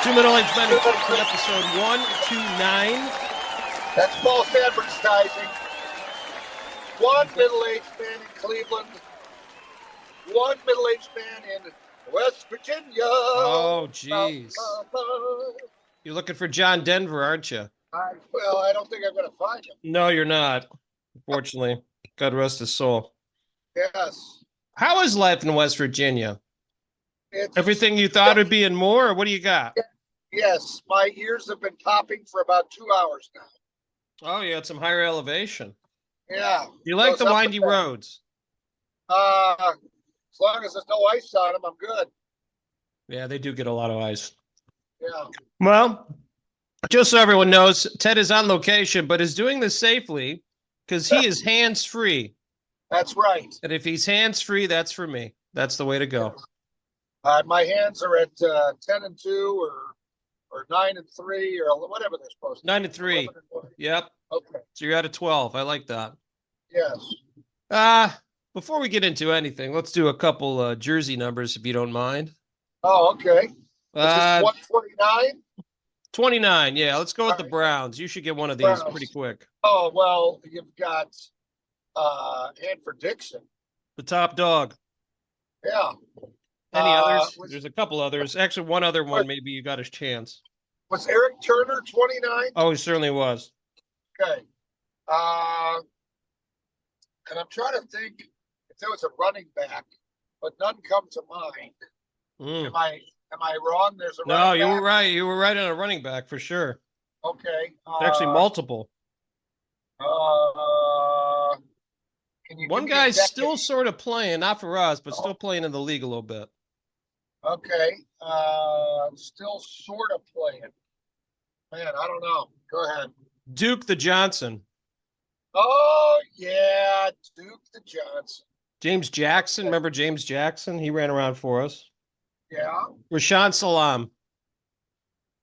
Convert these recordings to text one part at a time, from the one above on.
Two middle-aged men in Cleveland, episode 129. That's false advertising. One middle-aged man in Cleveland. One middle-aged man in West Virginia. Oh, jeez. You're looking for John Denver, aren't you? I don't think I'm going to find him. No, you're not. Unfortunately. God rest his soul. Yes. How is life in West Virginia? It's, Everything you thought it'd be and more, or what do you got? Yes, my ears have been popping for about 2 hours now. Oh, you had some higher elevation. Yeah. You like Goes the up windy and down. roads? As long as there's no ice on them, I'm good. Yeah, they do get a lot of ice. Yeah. Well, just so everyone knows, Ted is on location, but is doing this safely because he is hands-free. That's right. And if he's hands-free, that's for me. That's the way to go. My hands are at 10 and 2 or 9 and 3 or whatever they're supposed to be. 9 and 3. 11 and 1. Yep. Okay. So you're at a 12. I like that. Yes. Before we get into anything, let's do a couple jersey numbers if you don't mind. Oh, okay. This is 129. 29. Yeah, let's go with the Browns. You should get one of these pretty quick. Oh, well, you've got Hanford Dixon. The top dog. Yeah. Any others? There's a couple others. Actually, one other one, maybe you got a chance. Was Eric Turner 29? Oh, he certainly was. Okay. And I'm trying to think if there was a running back, but none come to mind. Am I wrong? There's a running back? No, you were right. You were right on a running back for sure. Okay. Actually, multiple. One guy's still sort of playing, not for us, but still playing in the league a little bit. Okay. Still sort of playing. Man, I don't know. Go ahead. Duke the Johnson. Oh, yeah. Duke the Johnson. James Jackson. Remember James Jackson? He ran around for us. Yeah. Rashawn Salam.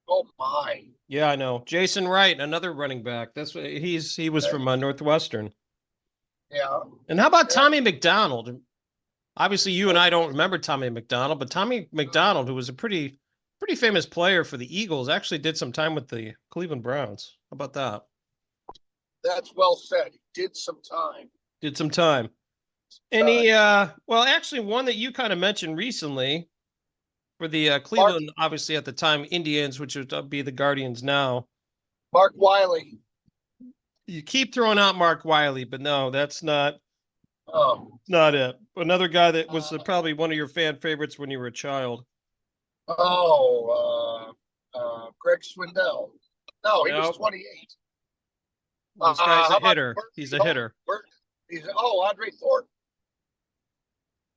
Oh, my. Yeah, I know. Jason Wright, another running back. That's what he was from Northwestern. Yeah. And how about Tommy McDonald? Obviously, you and I don't remember Tommy McDonald, but Tommy McDonald, who was a pretty famous player for the Eagles, actually did some time with the Cleveland Browns. How about that? That's well said. He did some time. Did some time. Any well, actually one that you kind of mentioned recently for the Cleveland, obviously at the time, Indians, which would be the Guardians now. Mark Wiley. You keep throwing out Mark Wiley, but no, that's not not it. Another guy that was probably one of your fan favorites when you were a child. Greg Swindell. No, he was 28. This guy's a hitter. He's a hitter. Andre Thornton.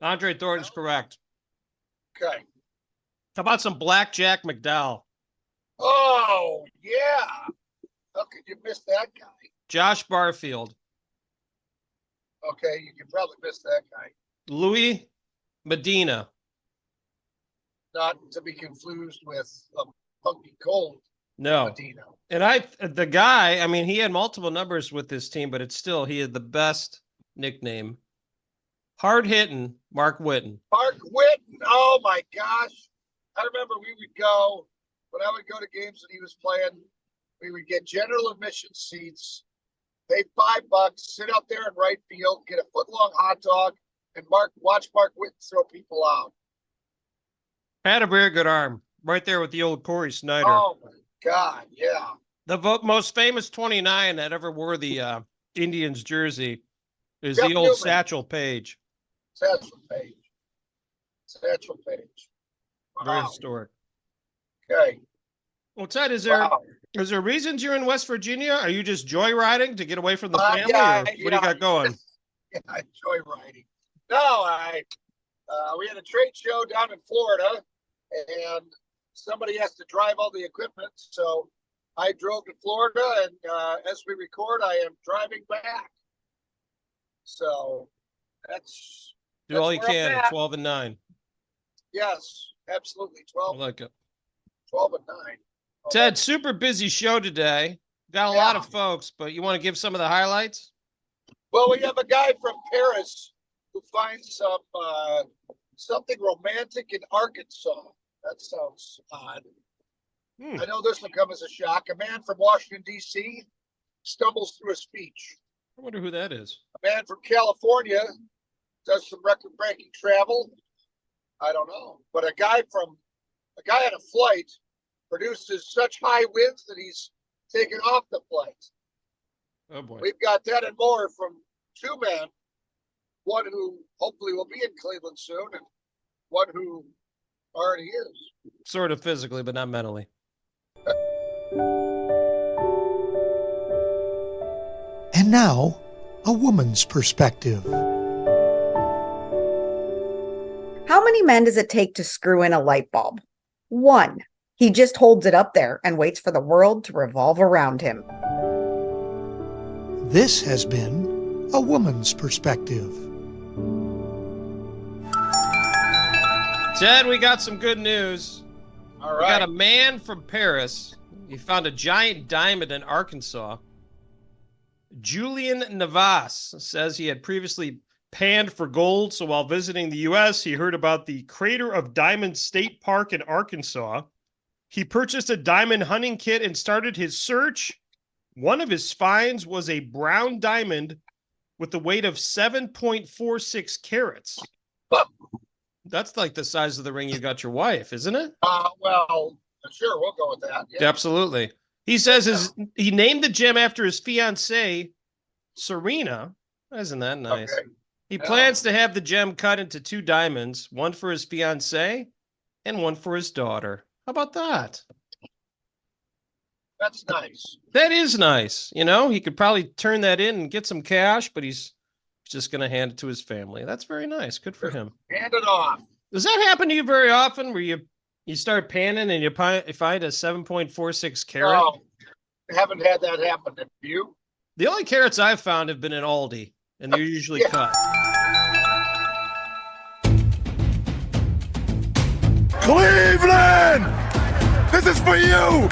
Andre Thornton's correct. Okay. How about some Blackjack McDowell? Oh, yeah. How could you miss that guy? Josh Barfield. Okay, you can probably miss that guy. Louis Medina. Not to be confused with Funky Cold. No. Medina. And the guy, I mean, he had multiple numbers with this team, but he had the best nickname. Hard hitting Mark Whitten. Mark Whitten. Oh my gosh. I remember when I would go to games that he was playing, we would get general admission seats, pay $5, sit out there in right field, get a foot-long hot dog, and watch Mark Whitten throw people out. Had a very good arm. Right there with the old Corey Snyder. Oh, my God, yeah. The most famous 29 that ever wore the Indians jersey is Jeff the old Newman. Satchel Paige. Satchel Paige. Wow. Very historic. Okay. Well, Ted, is there reasons you're in West Virginia? Are you just joyriding to get away from the family? Yeah, or what do you got going? Yeah, joyriding. No, we had a trade show down in Florida, and somebody has to drive all the equipment. So I drove to Florida, and as we record, I am driving back. So that's all you can at 12 and 9. Yes, absolutely. 12. I like it. 12 and 9. Ted, super busy show today. Got a lot of folks, but you want to give some of the highlights? Well, we have a guy from Paris who finds something romantic in Arkansas. That sounds odd. I know this will come as a shock. A man from Washington, D.C. stumbles through a speech. I wonder who that is. A man from California does some record-breaking travel. I don't know. But a guy on a flight produces such high winds that he's taken off the flight. Oh boy. We've got that and more from two men, one who hopefully will be in Cleveland soon and one who already is. Sort of physically, but not mentally. And now, a woman's perspective. How many men does it take to screw in a light bulb? One. He just holds it up there and waits for the world to revolve around him. This has been a woman's perspective. Ted, we got some good news. All We got right. a man from Paris. He found a giant diamond in Arkansas. Julian Navas says he had previously panned for gold, so while visiting the U.S., he heard about the Crater of Diamonds State Park in Arkansas. He purchased a diamond hunting kit and started his search. One of his finds was a brown diamond with the weight of 7.46 carats. That's like the size of the ring you got your wife, isn't it? Well, sure, we'll go with that. Yeah. Absolutely. He says he named the gem after his fiancée, Serena. Isn't that nice? Okay. He Yeah. plans to have the gem cut into two diamonds, one for his fiancée and one for his daughter. How about that? That's nice. That is nice. You know, he could probably turn that in and get some cash, but he's just going to hand it to his family. That's very nice. Good for him. Hand it off. Does that happen to you very often where you start panning and you find a 7.46 carat? No, haven't had that happen. Have you? The only carrots I've found have been at Aldi, and they're usually Yeah. cut. Cleveland! This is for you!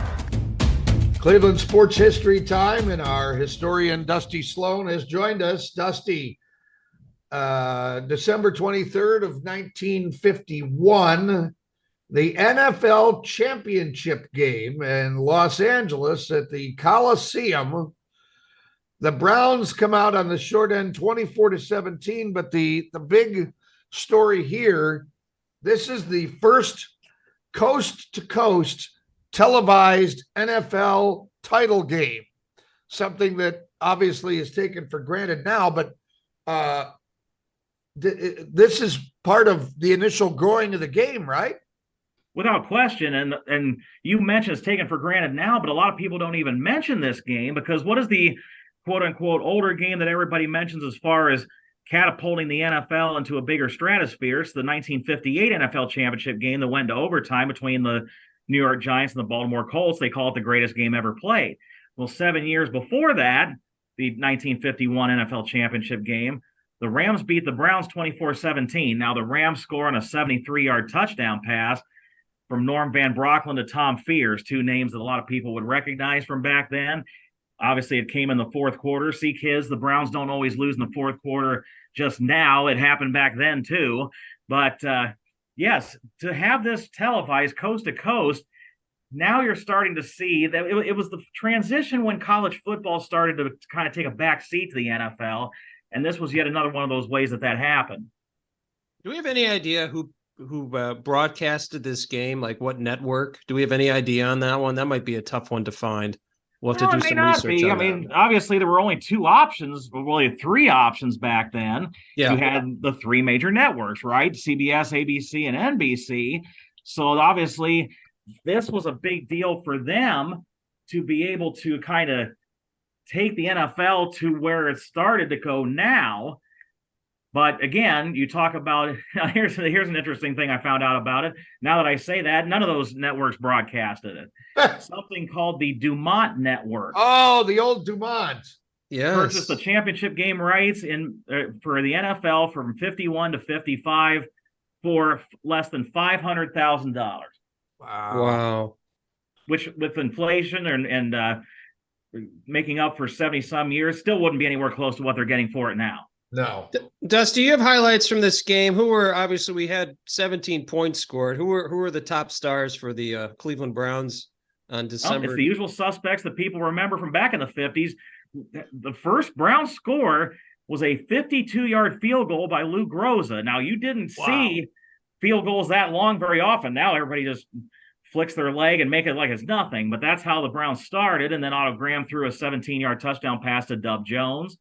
Cleveland Sports History Time, and our historian Dusty Sloan has joined us. Dusty, December 23rd of 1951, the NFL championship game in Los Angeles at the Coliseum. The Browns come out on the short end 24-17, but the big story here, this is the first coast-to-coast televised NFL title game, something that obviously is taken for granted now, but this is part of the initial growing of the game, right? Without question, and you mentioned it's taken for granted now, but a lot of people don't even mention this game because what is the quote-unquote older game that everybody mentions as far as catapulting the NFL into a bigger stratosphere? It's the 1958 NFL championship game that went to overtime between the New York Giants and the Baltimore Colts. They call it the greatest game ever played. Well, 7 years before that, the 1951 NFL championship game, the Rams beat the Browns 24-17. Now, the Rams score on a 73-yard touchdown pass from Norm Van Brocklin to Tom Fears, two names that a lot of people would recognize from back then. Obviously, it came in the fourth quarter. See, kids, the Browns don't always lose in the fourth quarter just now. It happened back then, too. But, yes, to have this televised coast to coast, now you're starting to see that it was the transition when college football started to kind of take a back seat to the NFL, and this was yet another one of those ways that happened. Do we have any idea who broadcasted this game? Like what network? Do we have any idea on that one? That might be a tough one to find. We'll have to do some research on that. Obviously, there were only two options, but really three options back then. Yeah. You had the three major networks, right? CBS, ABC, and NBC. So obviously, this was a big deal for them to be able to kind of take the NFL to where it started to go now. But again, you talk about here's an interesting thing I found out about it. Now that I say that, none of those networks broadcasted it. Something called the Dumont Network. Oh, the old Dumont. Yes. Purchased the championship game rights for the NFL from 51 to 55 for less than $500,000. Wow. Which, with inflation and making up for 70-some years, still wouldn't be anywhere close to what they're getting for it now. No. Dusty, you have highlights from this game. Who were we had 17 points scored. Who were the top stars for the Cleveland Browns on Oh, December. it's the usual suspects that people remember from back in the 50s. The first Browns score was a 52-yard field goal by Lou Groza. Now, you didn't see field goals that long very often. Now everybody just flicks their leg and make it like it's nothing. But that's how the Browns started. And then Otto Graham threw a 17-yard touchdown pass to Dub Jones.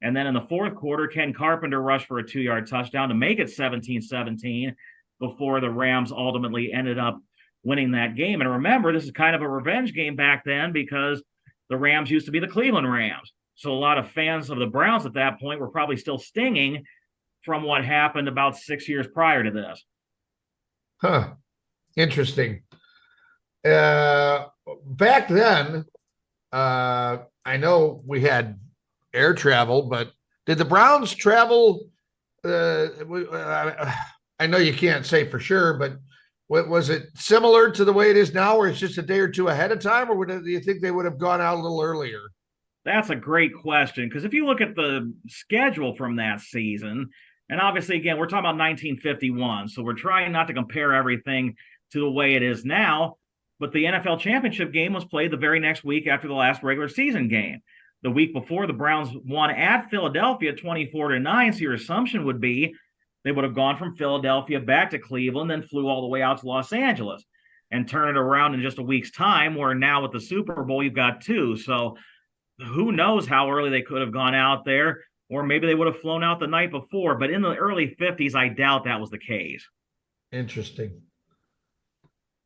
And then in the fourth quarter, Ken Carpenter rushed for a 2-yard touchdown to make it 17-17 before the Rams ultimately ended up winning that game. And remember, this is kind of a revenge game back then because the Rams used to be the Cleveland Rams. So a lot of fans of the Browns at that point were probably still stinging from what happened about 6 years prior to this. Huh. Interesting. Back then, I know we had air travel, but did the Browns travel? I know you can't say for sure, but was it similar to the way it is now, where it's just a day or two ahead of time, or do you think they would have gone out a little earlier? That's a great question, because if you look at the schedule from that season, and obviously, again, we're talking about 1951, so we're trying not to compare everything to the way it is now, but the NFL championship game was played the very next week after the last regular season game. The week before, the Browns won at Philadelphia 24-9, so your assumption would be they would have gone from Philadelphia back to Cleveland, then flew all the way out to Los Angeles and turn it around in just a week's time, where now with the Super Bowl, you've got two. So who knows how early they could have gone out there, or maybe they would have flown out the night before. But in the early 50s, I doubt that was the case. Interesting.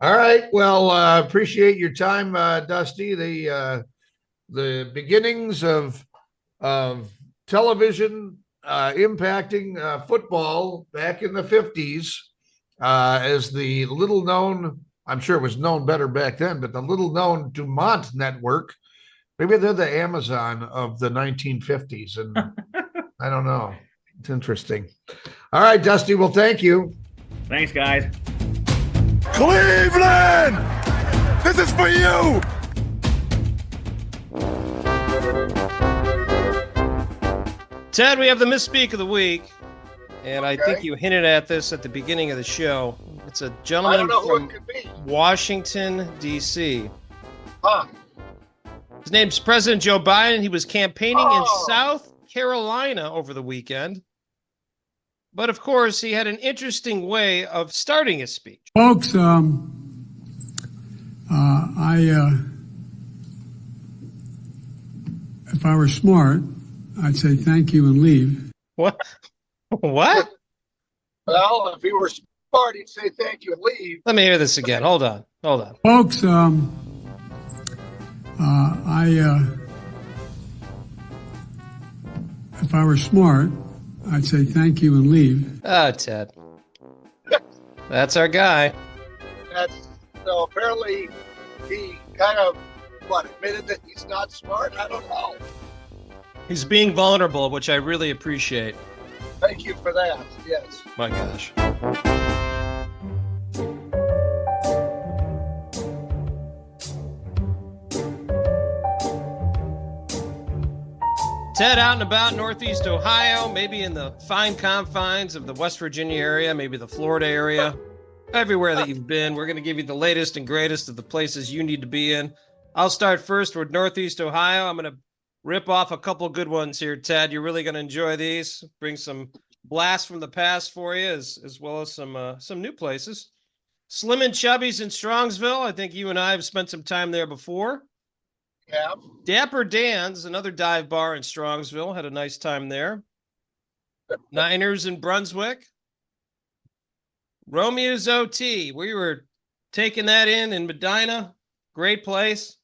All right. Well, appreciate your time, Dusty. The beginnings of television impacting football back in the 50s as the little known, I'm sure it was known better back then, but the little known Dumont Network. Maybe they're the Amazon of the 1950s. And I don't know. It's interesting. All right, Dusty. Well, thank you. Thanks, guys. Cleveland! This is for you! Ted, we have the misspeak of the week, and I think Okay. you hinted at this at the beginning of the show. It's a I don't gentleman know who from it could be. Washington, D.C. Huh. His name's President Joe Biden. He was campaigning in Oh. South Carolina over the weekend. But of course, he had an interesting way of starting his speech. Folks, if I were smart, I'd say thank you and leave. What? What? Well, if he were smart, he'd say thank you and leave. Let me hear this again. Hold on. Folks, if I were smart, I'd say thank you and leave. Ah, Ted. That's our guy. So apparently he kind of admitted that he's not smart. I don't know. He's being vulnerable, which I really appreciate. Thank you for that. Yes. My gosh. Ted, out and about Northeast Ohio, maybe in the fine confines of the West Virginia area, maybe the Florida area, everywhere that you've been, we're going to give you the latest and greatest of the places you need to be in. I'll start first with Northeast Ohio. I'm going to rip off a couple good ones here, Ted. You're really going to enjoy these. Bring some blasts from the past for you, as well as some new places. Slim and Chubby's in Strongsville. I think you and I have spent some time there before. Yeah. Dapper Dan's, another dive bar in Strongsville. Had a nice time there. Niners in Brunswick. Romeo's OT. We were taking that in Medina. Great place.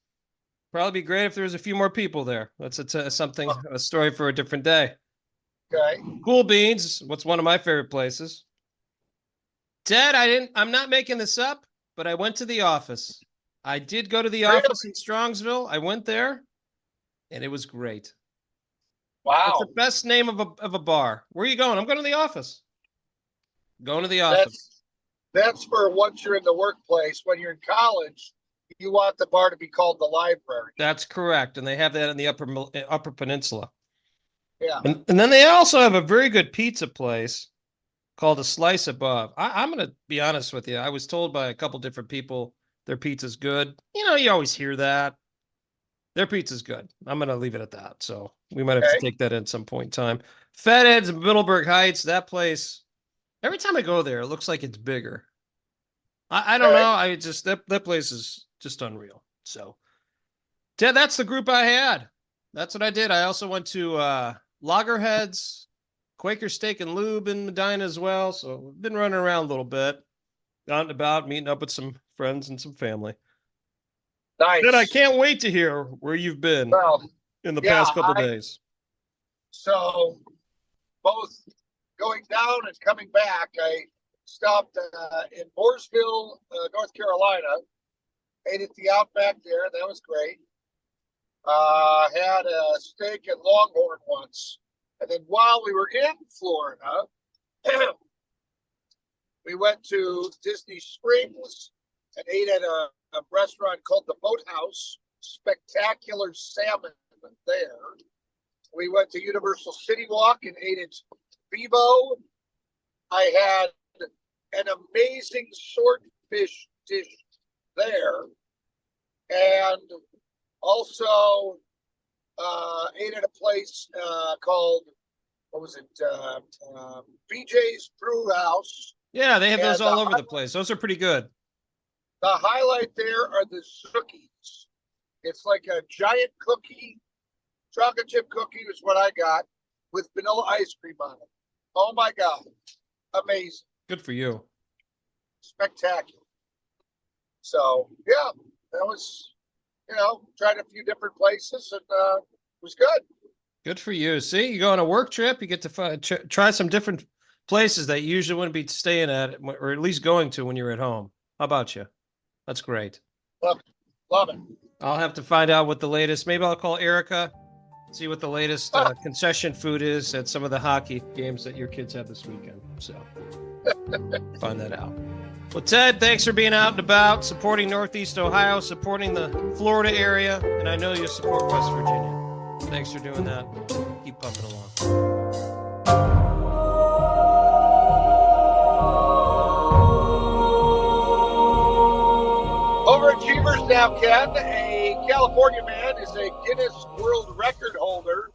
Probably be great if there was a few more people there. That's a story for a different day. Okay. Cool Beans. What's one of my favorite places? Ted, I'm not making this up, but I went to the office. I did go to the office in Strongsville. I went there, and it was great. Wow. It's the best name of a bar. Where are you going? I'm going to the office. Going to the office. That's for once you're in the workplace. When you're in college, you want the bar to be called the library. That's correct, and they have that in the Upper Peninsula. Yeah. And then they also have a very good pizza place called A Slice Above. I'm going to be honest with you. I was told by a couple different people Their pizza's good. You know, you always hear that. Their pizza's good. I'm going to leave it at that. So we might have to Okay. take that at some point in time. Fat Ed's in Middleburg Heights. That place, every time I go there, it looks like it's bigger. I don't Okay. know. I just, that place is just unreal. So, Ted, that's the group I had. That's what I did. I also went to Loggerheads, Quaker Steak and Lube in Medina as well. So I've been running around a little bit, out and about, meeting up with some friends and some family. Nice. Ted, I can't wait to hear where you've been Well, in the yeah, past couple days. so both going down and coming back, I stopped in Mooresville, North Carolina. Ate at the Outback there. That was great. Had a steak at Longhorn once. And then while we were in Florida, we went to Disney Springs and ate at a restaurant called the Boathouse. Spectacular salmon there. We went to Universal City Walk and ate at Vivo. I had an amazing swordfish dish there. And also ate at a place called, what was it? BJ's Brew House. Yeah, they have those And all over the place. Those are pretty good. The highlight there are the cookies. It's like a giant cookie, chocolate chip cookie is what I got, with vanilla ice cream on it. Oh my God. Amazing. Good for you. Spectacular. So, yeah, that was, tried a few different places and it was good. Good for you. See, you go on a work trip, you get to try some different places that you usually wouldn't be staying at, or at least going to when you're at home. How about you? That's great. Love it. I'll have to find out what the latest. Maybe I'll call Erica, see what the latest concession food is at some of the hockey games that your kids have this weekend. So find that out. Well, Ted, thanks for being out and about, supporting Northeast Ohio, supporting the Florida area, and I know you support West Virginia. Thanks for doing that. Keep pumping along. Overachievers now, Ken. A California man is a Guinness World Record holder.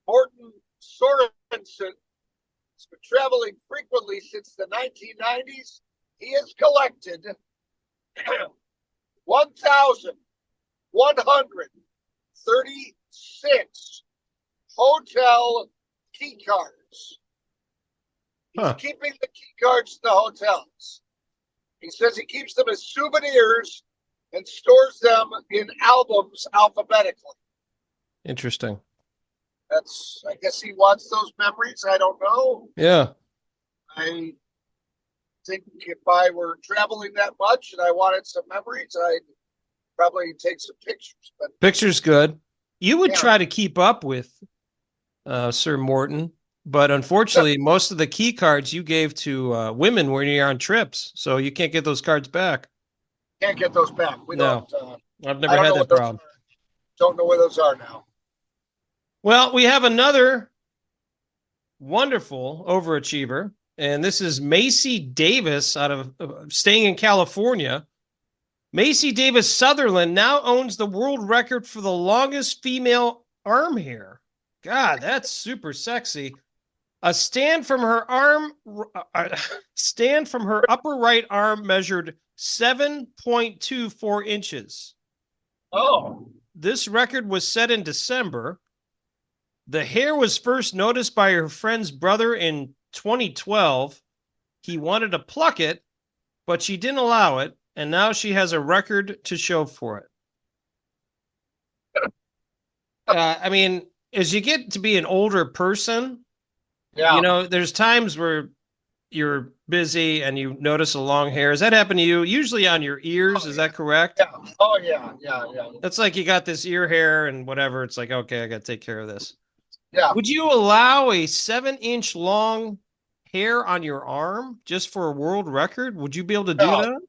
Morton Sorensen has been traveling frequently since the 1990s. He has collected 1,136 hotel key cards. He's keeping the key cards in the hotels. He says he keeps them as souvenirs and stores them in albums alphabetically. Interesting. I guess he wants those memories. I don't know. Yeah. I think if I were traveling that much and I wanted some memories, I'd probably take some pictures. But Picture's good. You would Yeah. try to keep up with Sir Morton, but unfortunately, most of the key cards you gave to women when you're on trips, so you can't get those cards back. can't get those back. We No. don't. I've I never don't had know that what those problem. are. Don't know where those are now. Well, we have another wonderful overachiever, and this is Macy Davis out of staying in California. Macy Davis Sutherland now owns the world record for the longest female arm hair. God, that's super sexy. A stand from her upper right arm measured 7.24 inches. Oh, This record was set in December. The hair was first noticed by her friend's brother in 2012. He wanted to pluck it, but she didn't allow it, and now she has a record to show for it. I mean, as you get to be an older person, yeah. there's times where you're busy and you notice a long hair. Has that happened to you? Usually on your ears, is that correct? Yeah. Oh, yeah. That's like you got this ear hair and whatever. It's like, okay, I got to take care of this. Yeah. Would you allow a 7-inch long hair on your arm just for a world record? Would you be able to do No. that?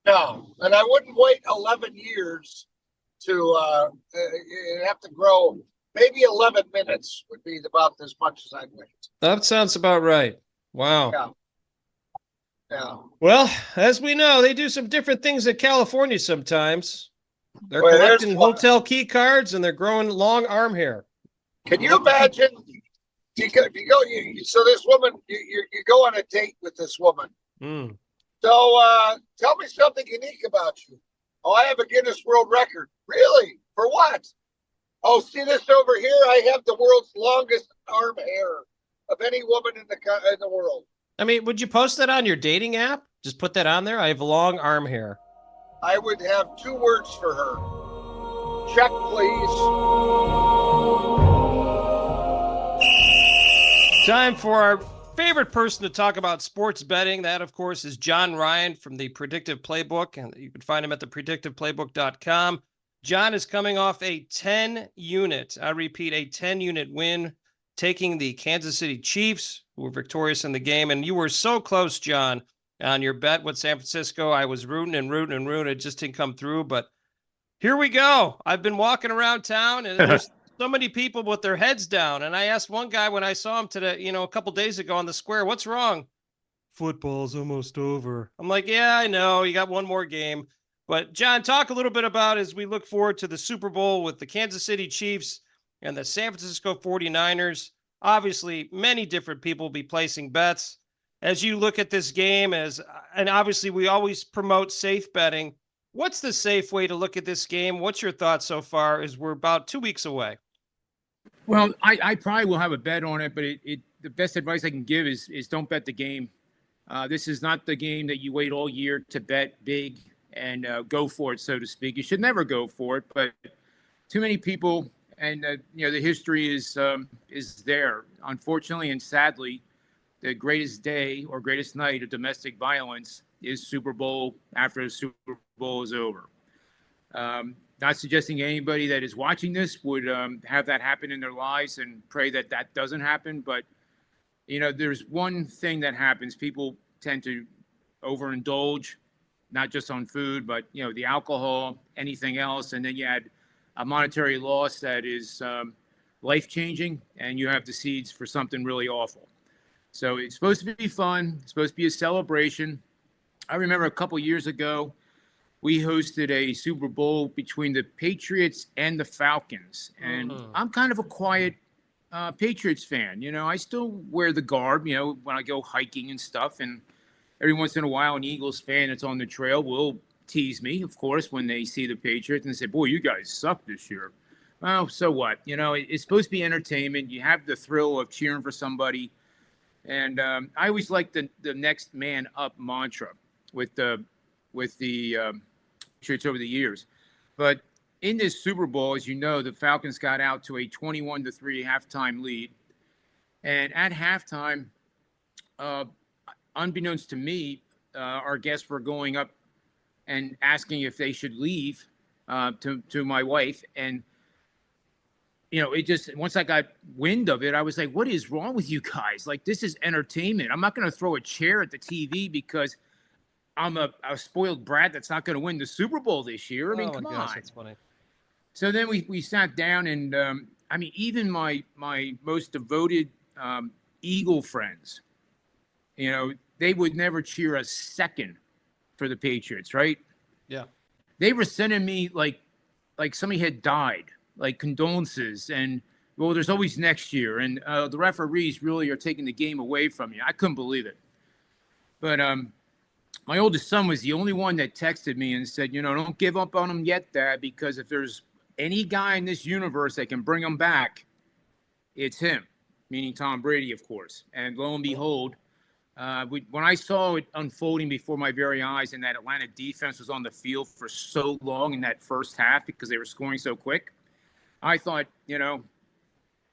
No, and I wouldn't wait 11 years to have to grow. Maybe 11 minutes would be about as much as I'd wait. That sounds about right. Wow. Yeah. Yeah. Well, as we know, they do some different things in California sometimes. They're Well, there's collecting one. hotel key cards and they're growing long arm hair. Can you imagine? So this woman, you go on a date with this woman. Mm. So tell me something unique about you. Oh, I have a Guinness World Record. Really? For what? Oh, see this over here? I have the world's longest arm hair of any woman in the world. I mean, would you post that on your dating app? Just put that on there. I have long arm hair. I would have 2 words for her. Check, please. Time for our favorite person to talk about sports betting. That, of course, is John Ryan from the Predictive Playbook, and you can find him at thepredictiveplaybook.com. John is coming off a 10-unit, I repeat, a 10-unit win, taking the Kansas City Chiefs, who were victorious in the game. And you were so close, John, on your bet with San Francisco. I was rooting. It just didn't come through. But here we go. I've been walking around town, and there's so many people with their heads down. And I asked one guy when I saw him today, a couple days ago on the square, what's wrong? Football's almost over. I'm like, yeah, I know. You got one more game. But, John, talk a little bit about as we look forward to the Super Bowl with the Kansas City Chiefs and the San Francisco 49ers. Obviously, many different people will be placing bets. As you look at this game, and obviously we always promote safe betting, what's the safe way to look at this game? What's your thoughts so far as we're about 2 weeks away? Well, I probably will have a bet on it, but the best advice I can give is don't bet the game. This is not the game that you wait all year to bet big and go for it, so to speak. You should never go for it, but too many people, and the history is there. Unfortunately and sadly, the greatest day or greatest night of domestic violence is Super Bowl after the Super Bowl is over. Not suggesting anybody that is watching this would have that happen in their lives and pray that that doesn't happen. But, there's one thing that happens. People tend to overindulge, not just on food, but, the alcohol, anything else. And then you add a monetary loss that is life-changing, and you have the seeds for something really awful. So it's supposed to be fun. It's supposed to be a celebration. I remember a couple years ago, we hosted a Super Bowl between the Patriots and the Falcons. And I'm kind of a quiet Patriots fan. I still wear the garb, when I go hiking and stuff. And every once in a while, an Eagles fan that's on the trail will tease me, of course, when they see the Patriots and say, boy, you guys suck this year. Well, so what? It's supposed to be entertainment. You have the thrill of cheering for somebody. And I always like the next man up mantra with the Patriots over the years. But in this Super Bowl, as you know, the Falcons got out to a 21-3 halftime lead. And at halftime, unbeknownst to me, our guests were going up and asking if they should leave to my wife. And it just, once I got wind of it, I was like, what is wrong with you guys? Like, this is entertainment. I'm not going to throw a chair at the TV because I'm a spoiled brat that's not going to win the Super Bowl this year. I mean, come on. That's funny. So then we sat down and, even my most devoted Eagle friends, they would never cheer a second for the Patriots, right? Yeah. They were sending me like somebody had died, like condolences, and well, there's always next year, and the referees really are taking the game away from you. I couldn't believe it. But my oldest son was the only one that texted me and said, don't give up on him yet, Dad, because if there's any guy in this universe that can bring him back, it's him, meaning Tom Brady, of course. And lo and behold, when I saw it unfolding before my very eyes and that Atlanta defense was on the field for so long in that first half because they were scoring so quick, I thought,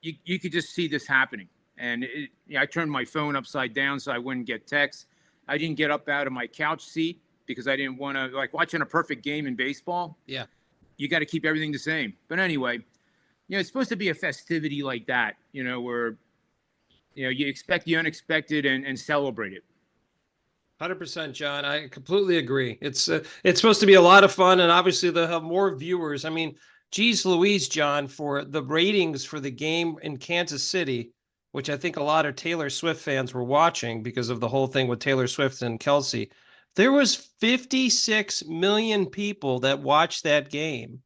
you could just see this happening. And I turned my phone upside down so I wouldn't get texts. I didn't get up out of my couch seat because I didn't want to, like watching a perfect game in baseball. Yeah. You got to keep everything the same. But anyway, it's supposed to be a festivity like that, where, you expect the unexpected and celebrate it. 100%, John. I completely agree. It's supposed to be a lot of fun, and obviously they'll have more viewers. I mean, geez Louise, John, for the ratings for the game in Kansas City which I think a lot of Taylor Swift fans were watching because of the whole thing with Taylor Swift and Kelsey. There was 56 million people that watched that game.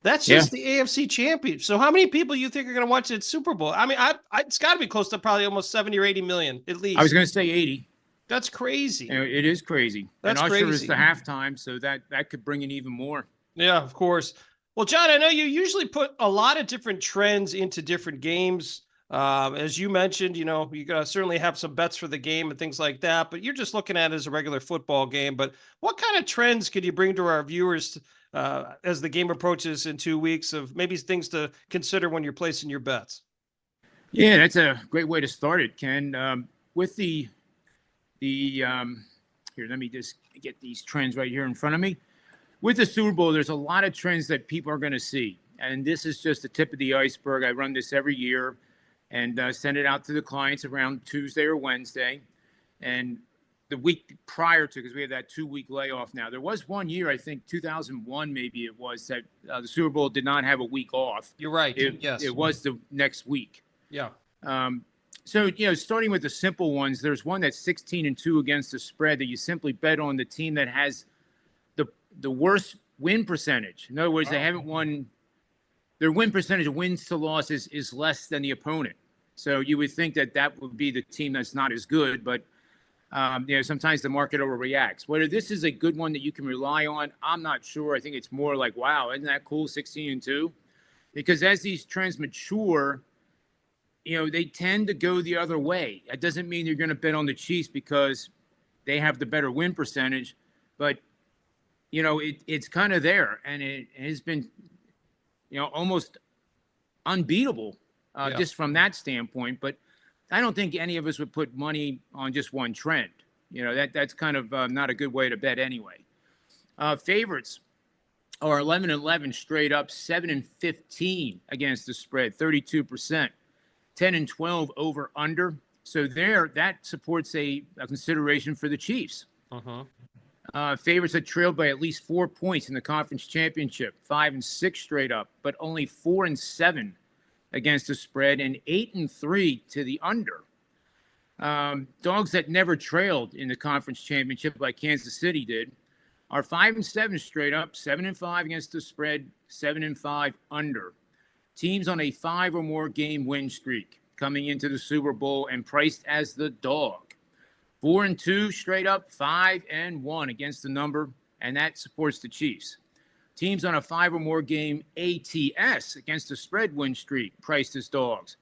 That's just the AFC champion. So how many people you think are going to watch that Super Bowl? I mean, it's got to be close to probably almost 70 or 80 million at least. I was going to say 80. That's crazy. It is crazy. That's and Usher is crazy. the halftime, so that could bring in even more. Yeah, of course. Well, John, I know you usually put a lot of different trends into different games. As you mentioned, you gotta certainly have some bets for the game and things like that, but you're just looking at it as a regular football game. But what kind of trends could you bring to our viewers as the game approaches in 2 weeks, of maybe things to consider when you're placing your bets? Yeah, that's a great way to start it, Ken. With the here, let me just get these trends right here in front of me. With the Super Bowl, there's a lot of trends that people are going to see, and this is just the tip of the iceberg. I run this every year and send it out to the clients around Tuesday or Wednesday. And the week prior to, because we have that 2-week layoff now, there was one year, I think 2001 maybe it was, that the Super Bowl did not have a week off. You're right. Yes. It was the next week. Yeah. So, starting with the simple ones, there's one that's 16-2 against the spread that you simply bet on the team that has the worst win percentage. In other words, they haven't won. Their win percentage of wins to losses is less than the opponent. So you would think that would be the team that's not as good, but sometimes the market overreacts. Whether this is a good one that you can rely on, I'm not sure. I think it's more like, wow, isn't that cool, 16-2? Because as these trends mature, they tend to go the other way. That doesn't mean you're going to bet on the Chiefs because they have the better win percentage, but it's kind of there, and it has been, almost unbeatable just from that standpoint. But I don't think any of us would put money on just one trend. That's kind of not a good way to bet anyway. Favorites are 11-11 straight up, 7-15 against the spread, 32%, 10-12 over under. So that supports a consideration for the Chiefs. Favorites that trailed by at least 4 points in the conference championship, 5-6 straight up, but only 4-7 against the spread, and 8-3 to the under. Dogs that never trailed in the conference championship like Kansas City did are 5-7 straight up, 7-5 against the spread, 7-5 under. Teams on a 5 or more game win streak coming into the Super Bowl and priced as the dog. 4-2 straight up, 5-1 against the number, and that supports the Chiefs. Teams on a 5 or more game ATS against the spread win streak, priced as dogs.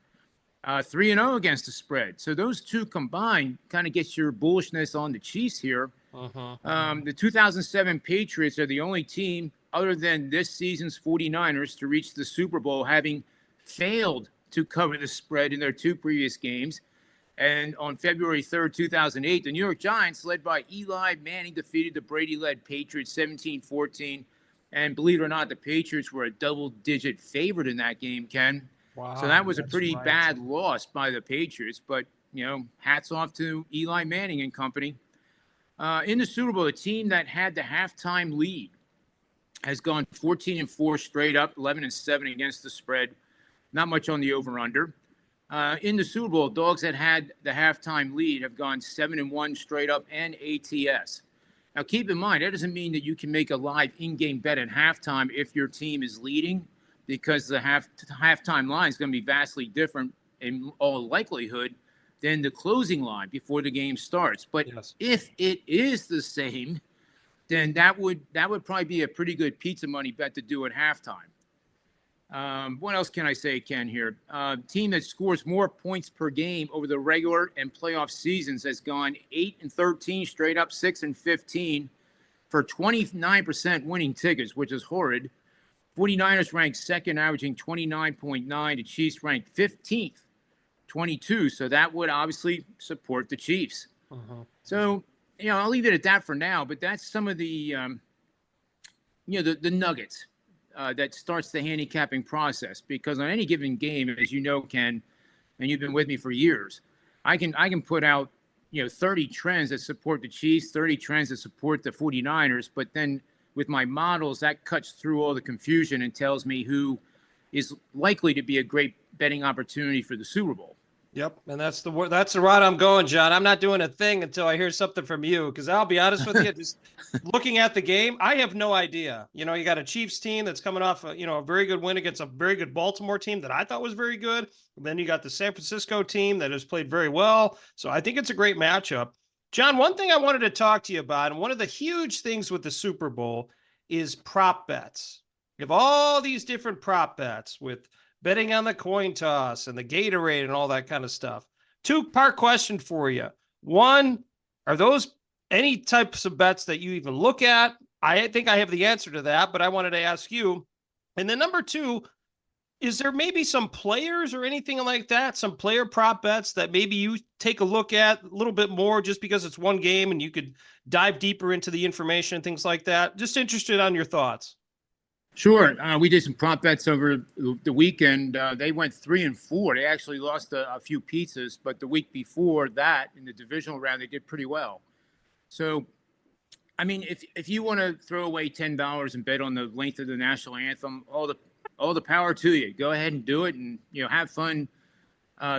3-0 against the spread. So those two combined kind of gets your bullishness on the Chiefs here. The 2007 Patriots are the only team other than this season's 49ers to reach the Super Bowl, having failed to cover the spread in their 2 previous games. And on February 3rd, 2008, the New York Giants, led by Eli Manning, defeated the Brady-led Patriots 17-14. And believe it or not, the Patriots were a double-digit favorite in that game, Ken. Wow. So that was a pretty bad loss by the Patriots. But, hats off to Eli Manning and company. In the Super Bowl, a team that had the halftime lead has gone 14-4 straight up, 11-7 against the spread. Not much on the over-under. In the Super Bowl, dogs that had the halftime lead have gone 7-1 straight up and ATS. Now, keep in mind, that doesn't mean that you can make a live in-game bet at halftime if your team is leading, because the halftime line is going to be vastly different in all likelihood than the closing line before the game starts. But if it is the same, then that would probably be a pretty good pizza money bet to do at halftime. What else can I say, Ken, here? Team that scores more points per game over the regular and playoff seasons has gone 8-13 straight up, 6-15 for 29% winning tickets, which is horrid. 49ers ranked second, averaging 29.9. The Chiefs ranked 15th, 22. So that would obviously support the Chiefs. So, I'll leave it at that for now, but that's some of the, the nuggets. That starts the handicapping process, because on any given game, as you know, Ken, and you've been with me for years, I can put out 30 trends that support the Chiefs, 30 trends that support the 49ers, but then with my models, that cuts through all the confusion and tells me who is likely to be a great betting opportunity for the Super Bowl. Yep, and that's the route I'm going, John. I'm not doing a thing until I hear something from you, because I'll be honest with you, just looking at the game, I have no idea. You know, you got a Chiefs team that's coming off a very good win against a very good Baltimore team that I thought was very good. And then you got the San Francisco team that has played very well. So I think it's a great matchup. John, one thing I wanted to talk to you about, and one of the huge things with the Super Bowl is prop bets. You have all these different prop bets with betting on the coin toss and the Gatorade and all that kind of stuff. Two-part question for you. One, are those any types of bets that you even look at? I think I have the answer to that, but I wanted to ask you. And then number two, is there maybe some players or anything like that, some player prop bets that maybe you take a look at a little bit more just because it's one game and you could dive deeper into the information and things like that? Just interested on your thoughts. Sure. We did some prop bets over the weekend. They went 3-4. They actually lost a few pizzas, but the week before that, in the divisional round, they did pretty well. So, I mean, if you want to throw away $10 and bet on the length of the national anthem, all the power to you. Go ahead and do it, and have fun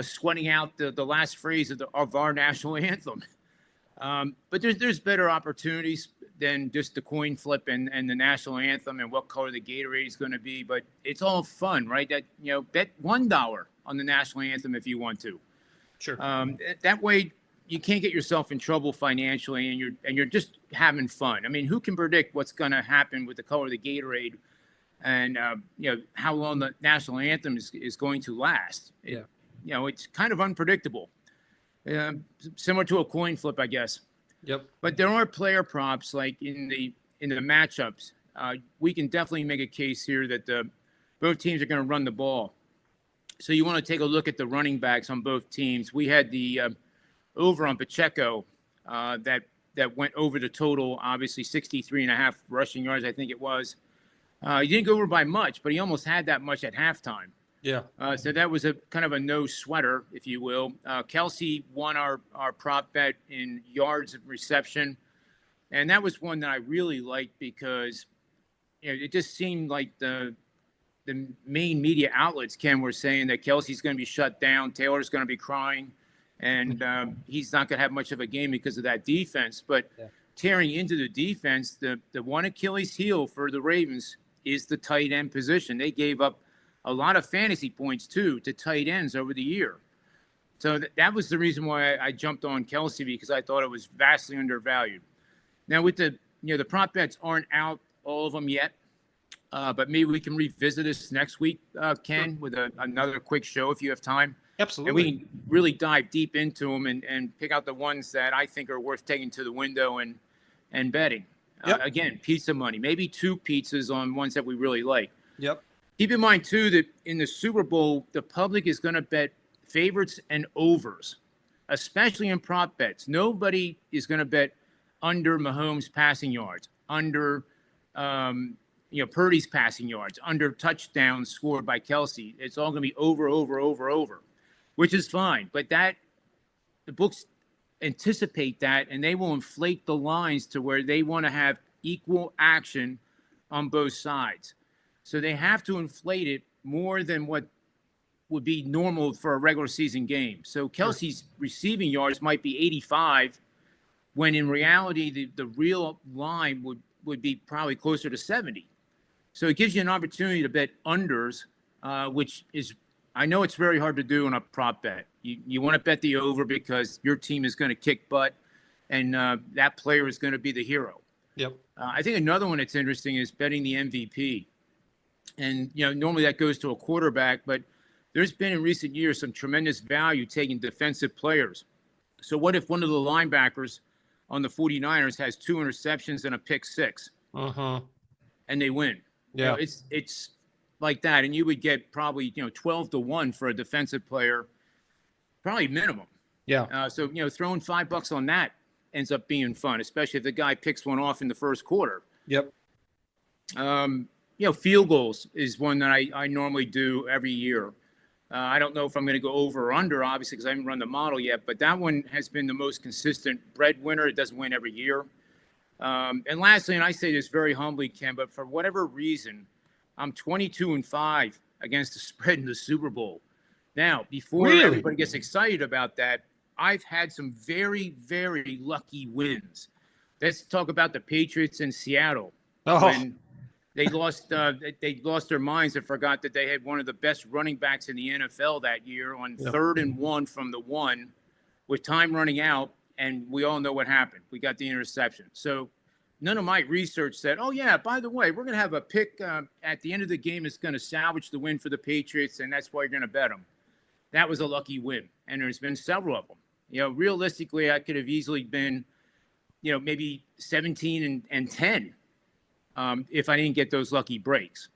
sweating out the last phrase of our national anthem. But there's better opportunities than just the coin flip and the national anthem and what color the Gatorade is going to be. But it's all fun, right? That bet $1 on the national anthem if you want to. Sure. That way you can't get yourself in trouble financially, and you're just having fun. I mean, who can predict what's going to happen with the color of the Gatorade and how long the national anthem is going to last? It's kind of unpredictable. Similar to a coin flip, I guess. Yep. But there are player props like in the matchups. We can definitely make a case here that both teams are going to run the ball. So you want to take a look at the running backs on both teams. We had the over on Pacheco that went over the total, obviously 63.5 rushing yards, I think it was. He didn't go over by much, but he almost had that much at halftime. Yeah. So that was a kind of a no sweater, if you will. Kelsey won our prop bet in yards of reception. And that was one that I really liked because it just seemed like the main media outlets, Ken, were saying that Kelsey's going to be shut down. Taylor's going to be crying. And he's not going to have much of a game because of that defense. But tearing into the defense, the one Achilles heel for the Ravens is the tight end position. They gave up a lot of fantasy points, too, to tight ends over the year. So that was the reason why I jumped on Kelsey, because I thought it was vastly undervalued. Now, with the prop bets aren't out, all of them yet, but maybe we can revisit this next week, Ken, with another quick show if you have time. Absolutely. And we can really dive deep into them and pick out the ones that I think are worth taking to the window and betting. Yep. Again, pizza money, maybe 2 pizzas on ones that we really like. Yep. Keep in mind, too, that in the Super Bowl, the public is going to bet favorites and overs, especially in prop bets. Nobody is going to bet under Mahomes' passing yards, under Purdy's passing yards, under touchdowns scored by Kelsey. It's all going to be over, which is fine. But the books anticipate that, and they will inflate the lines to where they want to have equal action on both sides. So they have to inflate it more than what would be normal for a regular season game. So Kelsey's receiving yards might be 85, when in reality, the real line would be probably closer to 70. So it gives you an opportunity to bet unders, which is, I know it's very hard to do on a prop bet. You want to bet the over because your team is going to kick butt, and that player is going to be the hero. Yep. I think another one that's interesting is betting the MVP. And, normally that goes to a quarterback, but there's been in recent years some tremendous value taking defensive players. So what if one of the linebackers on the 49ers has 2 interceptions and a pick 6? Uh-huh. And they win. Yeah. It's like that. And you would get probably, 12-1 for a defensive player, probably minimum. Yeah. So, throwing $5 on that ends up being fun, especially if the guy picks one off in the first quarter. Yep. Field goals is one that I normally do every year. I don't know if I'm going to go over or under, obviously, because I haven't run the model yet, but that one has been the most consistent breadwinner. It doesn't win every year. And lastly, and I say this very humbly, Ken, but for whatever reason, I'm 22-5 against the spread in the Super Bowl. Now, before Really? everybody gets excited about that, I've had some very, very lucky wins. Let's talk about the Patriots in Seattle Oh, when they lost their minds and forgot that they had one of the best running backs in the NFL that year on Yeah. 3rd and 1 from the 1 with time running out, and we all know what happened. We got the interception. So none of my research said, oh, yeah, by the way, we're going to have a pick at the end of the game that's going to salvage the win for the Patriots, and that's why you're going to bet them. That was a lucky win, and there's been several of them. Realistically, I could have easily been, maybe 17 and 10 if I didn't get those lucky breaks.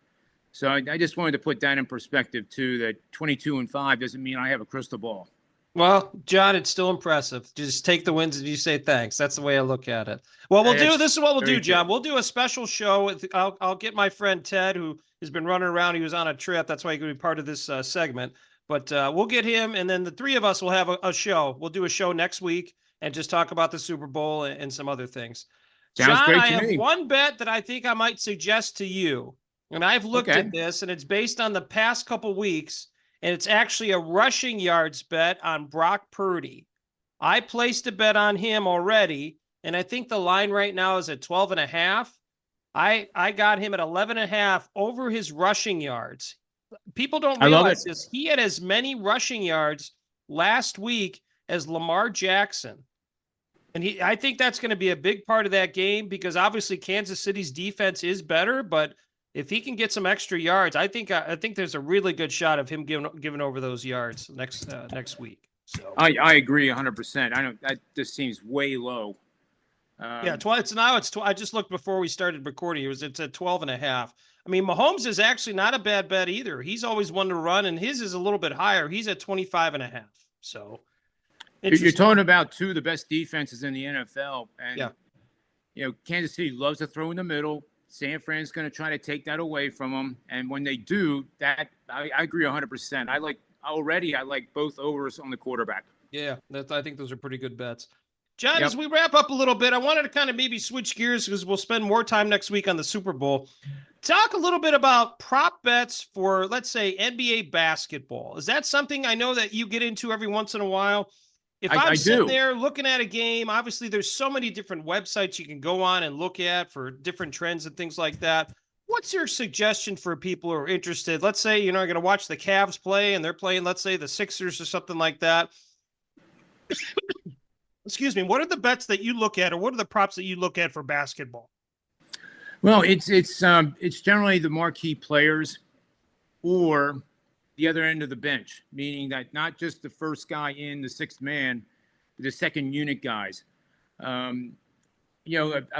So I just wanted to put that in perspective, too, that 22-5 doesn't mean I have a crystal ball. well, John, it's still impressive. Just take the wins and you say thanks. That's the way I look at it. Well, this is what we'll do, John. We'll do a special show. I'll get my friend Ted, who has been running around. He was on a trip. That's why he could be part of this segment. But we'll get him, and then the three of us will have a show. We'll do a show next week and just talk about the Super Bowl and some other things. Sounds John, great to I have me. one bet that I think I might suggest to you. And I've looked at this, and it's based on the past couple weeks, and it's actually a rushing yards bet on Brock Purdy. I placed a bet on him already, and I think the line right now is at 12.5. I got him at 11.5 over his rushing yards. People don't realize this. He had as many rushing yards last week as Lamar Jackson. And I think that's going to be a big part of that game because obviously Kansas City's defense is better, but if he can get some extra yards, I think there's a really good shot of him giving over those yards next week. So I agree 100%. I don't. That just seems way low. Yeah, I just looked before we started recording. It's at 12.5. I mean, Mahomes is actually not a bad bet either. He's always one to run, and his is a little bit higher. He's at 25.5. So you're talking about two of the best defenses in the NFL, and yeah. Kansas City loves to throw in the middle. San Fran's going to try to take that away from them, and when they do that, I agree 100%. I like both overs on the quarterback. Yeah, I think those are pretty good bets. John, as we wrap up a little bit, I wanted to kind of maybe switch gears because we'll spend more time next week on the Super Bowl. Talk a little bit about prop bets for, let's say, NBA basketball. Is that something I know that you get into every once in a while? If I'm sitting there looking at a game, obviously there's so many different websites you can go on and look at for different trends and things like that. What's your suggestion for people who are interested? Let's say, you're going to watch the Cavs play and they're playing, let's say, the Sixers or something like that. Excuse me. What are the bets that you look at, or what are the props that you look at for basketball? Well, it's generally the marquee players or the other end of the bench, meaning that not just the first guy in, the sixth man, but the second unit guys. A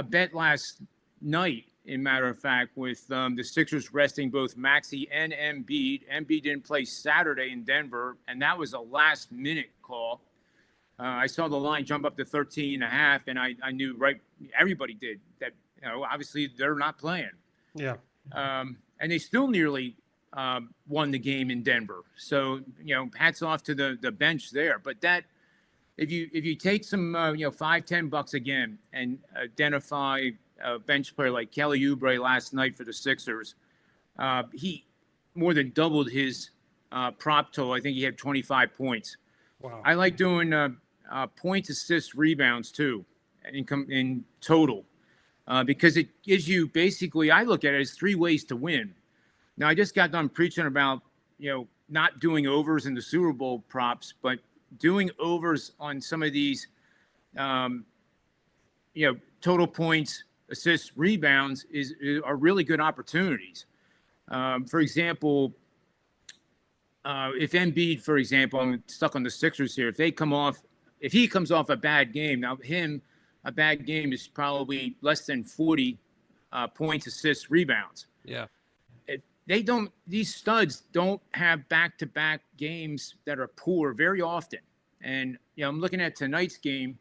bet last night, in matter of fact, with the Sixers resting both Maxey and Embiid. Embiid didn't play Saturday in Denver, and that was a last-minute call. I saw the line jump up to 13.5, and I knew everybody did that. Obviously they're not playing. Yeah. And they still nearly won the game in Denver. So, hats off to the bench there. But that, if you take some, $5-10 again and identify a bench player like Kelly Oubre last night for the Sixers, he more than doubled his prop total. I think he had 25 points. Wow. I like doing points, assists, rebounds too, in total, because it gives you basically. I look at it as three ways to win. Now, I just got done preaching about not doing overs in the Super Bowl props, but doing overs on some of these, total points, assists, rebounds are really good opportunities. For example. If Embiid, for example, I'm stuck on the Sixers here. If he comes off a bad game, a bad game is probably less than 40 points, assists, rebounds. Yeah. These studs don't have back-to-back games that are poor very often. And, I'm looking at tonight's game,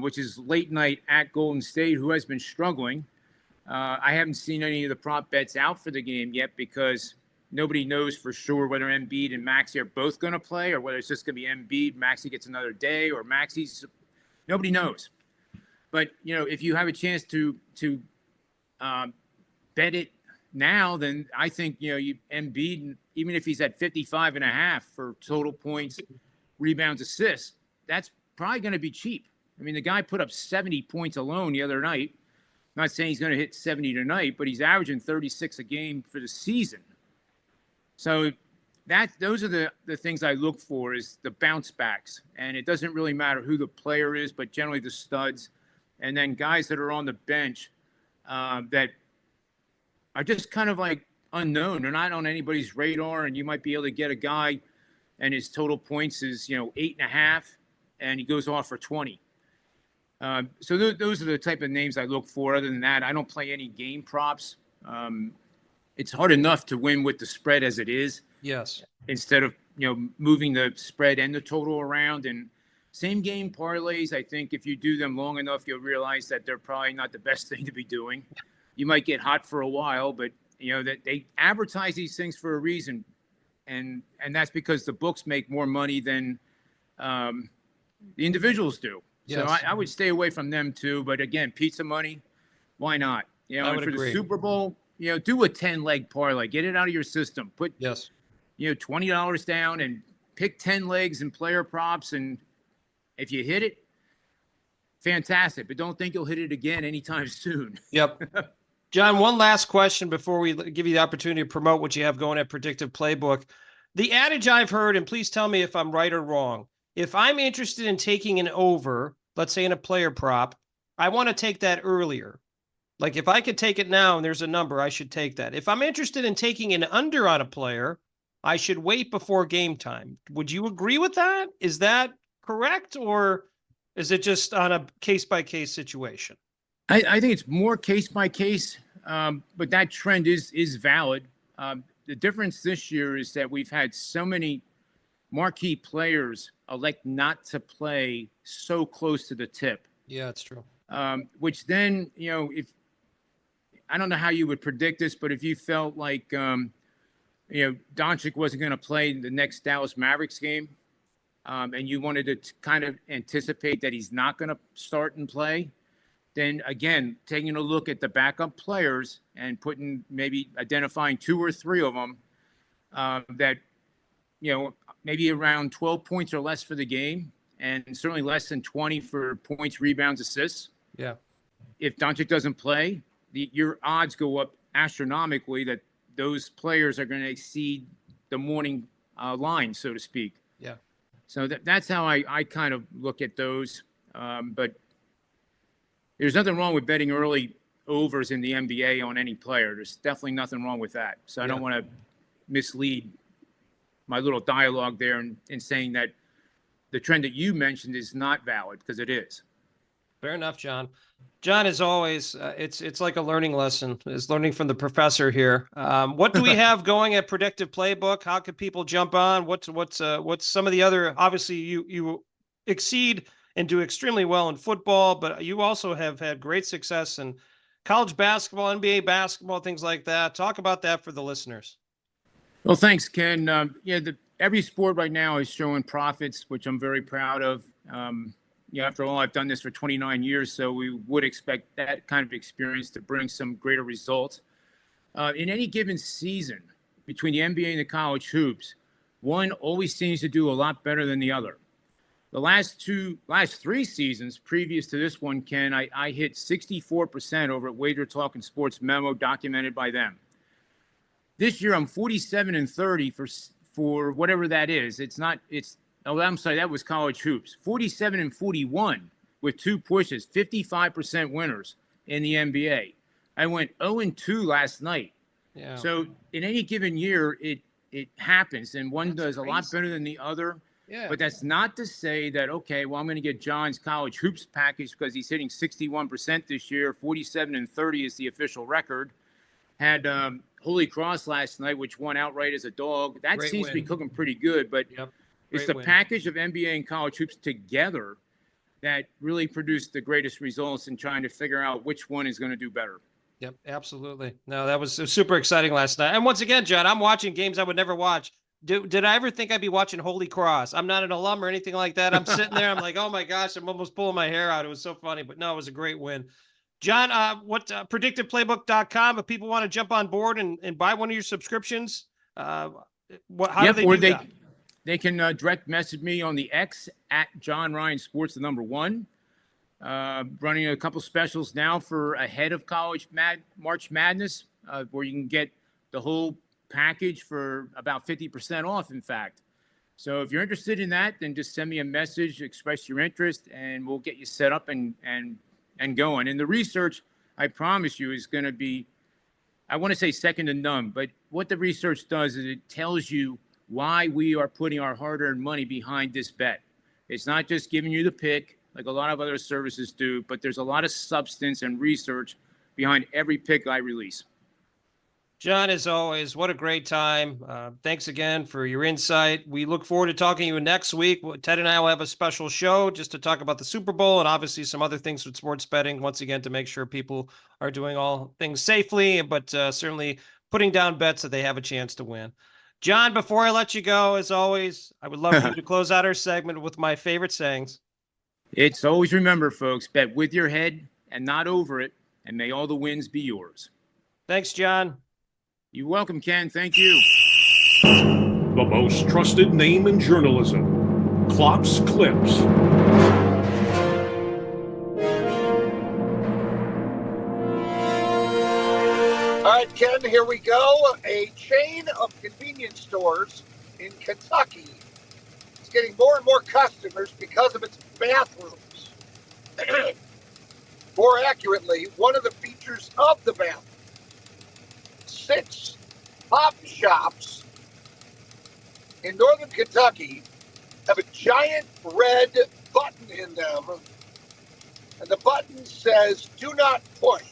which is late night at Golden State, who has been struggling. I haven't seen any of the prop bets out for the game yet because nobody knows for sure whether Embiid and Maxey are both going to play or whether it's just going to be Embiid, Maxey gets another day, or nobody knows. But, if you have a chance to bet it now, then I think, Embiid, even if he's at 55.5 for total points, rebounds, assists, that's probably going to be cheap. I mean, the guy put up 70 points alone the other night. I'm not saying he's going to hit 70 tonight, but he's averaging 36 a game for the season. So those are the things I look for, is the bounce backs. And it doesn't really matter who the player is, but generally the studs. And then guys that are on the bench that are just kind of like unknown. They're not on anybody's radar, and you might be able to get a guy and his total points is, 8.5, and he goes off for 20. So those are the type of names I look for. Other than that, I don't play any game props. It's hard enough to win with the spread as it is. Yes. Instead of, moving the spread and the total around. And same game parlays, I think if you do them long enough, you'll realize that they're probably not the best thing to be doing. You might get hot for a while, but that they advertise these things for a reason. And that's because the books make more money than the individuals do. Yes. So I would stay away from them too. But again, pizza money, why not? I would for agree. the Super Bowl, do a 10-leg parlay. Get it out of your system. Put Yes. $20 down and pick 10 legs and player props. And if you hit it, fantastic. But don't think you'll hit it again anytime soon. Yep. John, one last question before we give you the opportunity to promote what you have going at Predictive Playbook. The adage I've heard, and please tell me if I'm right or wrong, if I'm interested in taking an over, let's say in a player prop, I want to take that earlier. Like if I could take it now and there's a number, I should take that. If I'm interested in taking an under on a player, I should wait before game time. Would you agree with that? Is that correct? Or is it just on a case-by-case situation? I think it's more case by case, but that trend is valid. The difference this year is that we've had so many marquee players elect not to play so close to the tip. Yeah, it's true. Which then, if I don't know how you would predict this, but if you felt like, Doncic wasn't going to play the next Dallas Mavericks game, and you wanted to kind of anticipate that he's not going to start and play, then again, taking a look at the backup players and maybe identifying 2 or 3 of them that, maybe around 12 points or less for the game, and certainly less than 20 for points, rebounds, assists. Yeah. If Doncic doesn't play, your odds go up astronomically that those players are going to exceed the morning line, so to speak. Yeah. So that's how I kind of look at those. But there's nothing wrong with betting early overs in the NBA on any player. There's definitely nothing wrong with that. So I don't want to mislead my little dialogue there in saying that the trend that you mentioned is not valid, because it is. Fair enough, John. John, as always, it's like a learning lesson. It's learning from the professor here. What do we have going at Predictive Playbook? How can people jump on? What's some of the other? Obviously, you exceed and do extremely well in football, but you also have had great success in college basketball, NBA basketball, things like that. Talk about that for the listeners. Well, thanks, Ken. Every sport right now is showing profits, which I'm very proud of. After all, I've done this for 29 years, so we would expect that kind of experience to bring some greater results. In any given season, between the NBA and the college hoops, one always seems to do a lot better than the other. The last 3 seasons previous to this one, Ken, I hit 64% over at Wager Talk and Sports Memo, documented by them. This year, I'm 47-30 for whatever that is. I'm sorry, that was college hoops. 47-41 with 2 pushes, 55% winners in the NBA. I went 0-2 last night. Yeah. So in any given year, it happens, and one does crazy. a lot better than the other. Yeah. But that's not to say that, okay, well, I'm going to get John's college hoops package because he's hitting 61% this year. 47-30 is the official record. Had Holy Cross last night, which won outright as a dog. That Great seems to be win. cooking pretty good, but Yep. it's Great the win. package of NBA and college hoops together that really produced the greatest results in trying to figure out which one is going to do better. Yep, absolutely. No, that was super exciting last night. And once again, John, I'm watching games I would never watch. Did I ever think I'd be watching Holy Cross? I'm not an alum or anything like that. I'm sitting there. I'm like, oh my gosh, I'm almost pulling my hair out. It was so funny, but no, it was a great win. John, what predictiveplaybook.com, if people want to jump on board and buy one of your subscriptions, how do they do that? They can direct message me on the X at John Ryan Sports, the number 1. Running a couple specials now for ahead of college March Madness, where you can get the whole package for about 50% off, in fact. So if you're interested in that, then just send me a message, express your interest, and we'll get you set up and going. And the research, I promise you, is going to be, I want to say second to none, but what the research does is it tells you why we are putting our hard-earned money behind this bet. It's not just giving you the pick like a lot of other services do, but there's a lot of substance and research behind every pick I release. John, as always, what a great time. Thanks again for your insight. We look forward to talking to you next week. Ted and I will have a special show just to talk about the Super Bowl and obviously some other things with sports betting, once again, to make sure people are doing all things safely, but certainly putting down bets that they have a chance to win. John, before I let you go, as always, I would love for you to close out our segment with my favorite sayings. It's always remember, folks, bet with your head and not over it, and may all the wins be yours. Thanks, John. You're welcome, Ken. Thank you. The most trusted name in journalism, Klopp's Clips. All right, Ken, here we go. A chain of convenience stores in Kentucky is getting more and more customers because of its bathrooms. More accurately, one of the features of the bathroom. 6 pop shops in northern Kentucky have a giant red button in them, and the button says, "Do not push."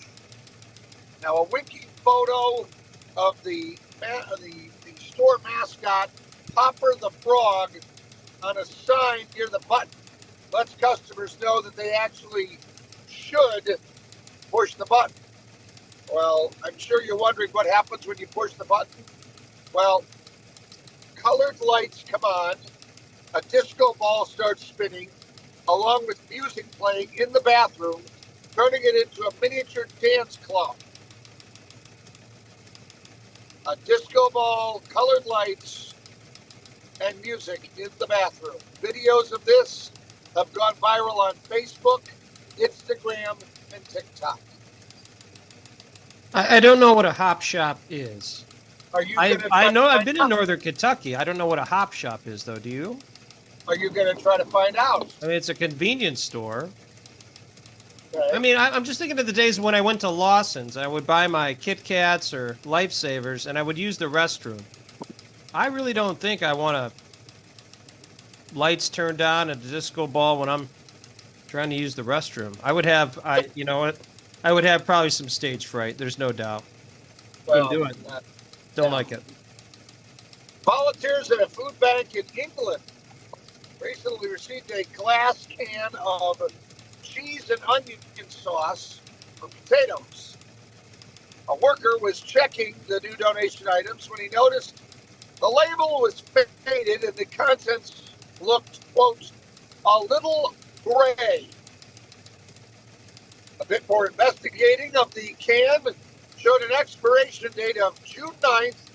Now, a winking photo of the store mascot, Popper the Frog, on a sign near the button lets customers know that they actually should push the button. Well, I'm sure you're wondering what happens when you push the button. Well, colored lights come on, a disco ball starts spinning, along with music playing in the bathroom, turning it into a miniature dance club. A disco ball, colored lights, and music in the bathroom. Videos of this have gone viral on Facebook, Instagram, and TikTok. I don't know what a hop shop is. Are you? I know I've been in northern Kentucky. I don't know what a hop shop is, though. Do you? Are you going to try to find out? I mean, it's a convenience store. Okay. I mean, I'm just thinking of the days when I went to Lawson's. I would buy my Kit Kats or Lifesavers, and I would use the restroom. I really don't think I want to lights turned on and a disco ball when I'm trying to use the restroom. I would have, you know what? I would have probably some stage fright. There's no doubt. Well, do it. Don't like it. Volunteers at a food bank in England recently received a glass can of cheese and onion sauce for potatoes. A worker was checking the new donation items when he noticed the label was faded and the contents looked, quote, a little gray. A bit more investigating of the can showed an expiration date of June 9th,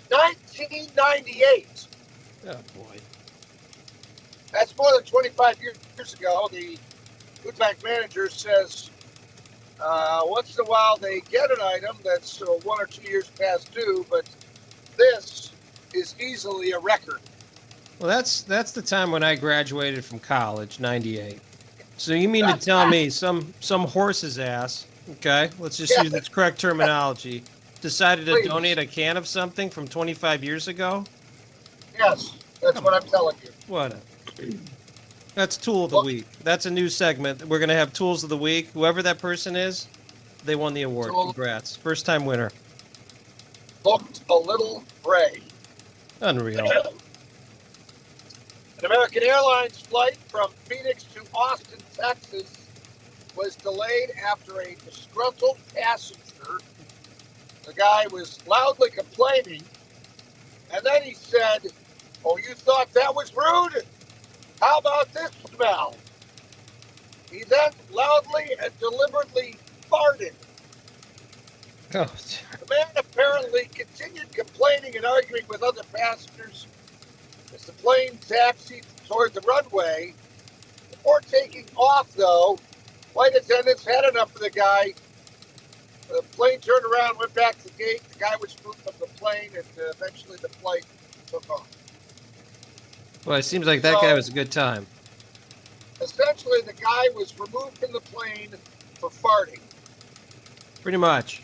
1998. Oh, boy. That's more than 25 years ago. The food bank manager says once in a while they get an item that's 1 or 2 years past due, but this is easily a record. Well, that's the time when I graduated from college, 98. So you mean to tell me some horse's ass, okay, let's just use the correct terminology, decided to donate a can of something from 25 years ago? Yes, that's what I'm telling you. What? That's Tool of the Week. That's a new segment. We're going to have Tools of the Week. Whoever that person is, they won the award. Congrats. First time winner. Looked a little gray. Unreal. An American Airlines flight from Phoenix to Austin, Texas was delayed after a disgruntled passenger. The guy was loudly complaining, and then he said, "Oh, you thought that was rude? How about this smell?" He then loudly and deliberately farted. Oh, The man apparently continued complaining and arguing with other passengers as the plane taxied toward the runway. Before taking off, though, flight attendants had enough of the guy. The plane turned around, went back to the gate. The guy was moved from the plane, and eventually the flight took off. well, it seems like that guy was a good time. Essentially, the guy was removed from the plane for farting. Pretty much.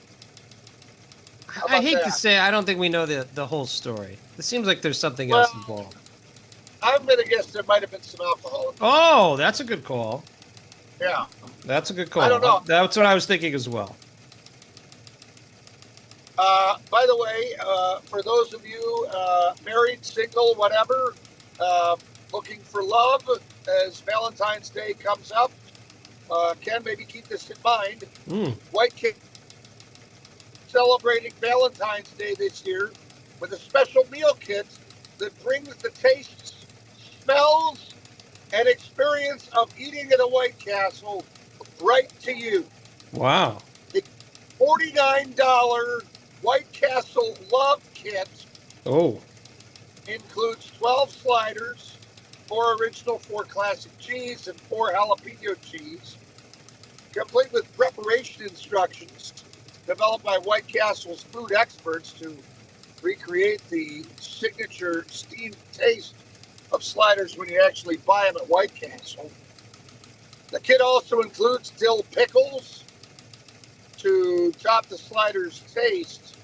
How I about hate to that? say, I don't think we know the whole story. It seems like there's something else Well, involved. I'm going to guess there might have been some alcohol. Oh, that's a good call. Yeah. That's a good call. I don't know. That's what I was thinking as well. By the way, for those of you married, single, whatever, looking for love as Valentine's Day comes up, Ken, maybe keep this in mind. White Cake celebrating Valentine's Day this year with a special meal kit that brings the tastes, smells, and experience of eating at a White Castle right to you. Wow. The $49 White Castle Love Kit Oh, includes 12 sliders, 4 original, 4 classic cheese, and 4 jalapeno cheese, complete with preparation instructions developed by White Castle's food experts to recreate the signature steamed taste of sliders when you actually buy them at White Castle. The kit also includes dill pickles to top the sliders' taste,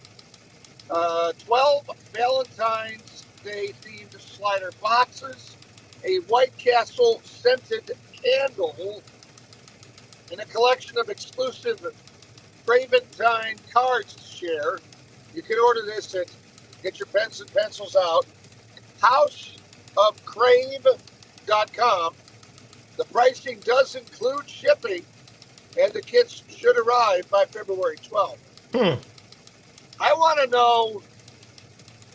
12 Valentine's Day themed slider boxes, a White Castle scented candle, and a collection of exclusive Craventine cards to share. You can order this at, get your pens and pencils out, houseofcrave.com. The pricing does include shipping, and the kits should arrive by February 12th. I want to know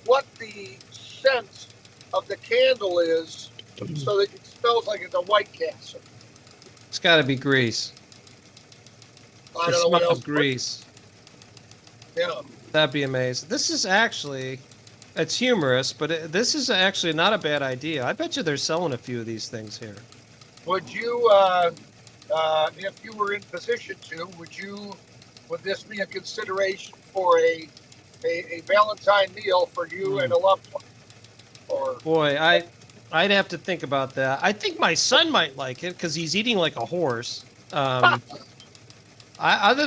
what the scent of the candle is so that it smells like it's a White Castle. it's got to be grease. I The don't know what smell else. of grease. Yeah. That'd be amazing. This is actually, it's humorous, but this is actually not a bad idea. I bet you they're selling a few of these things here. Would you, if you were in position to, would this be a consideration for a Valentine meal for you and a loved one? Or Boy, I'd have to think about that. I think my son might like it because he's eating like a horse. Other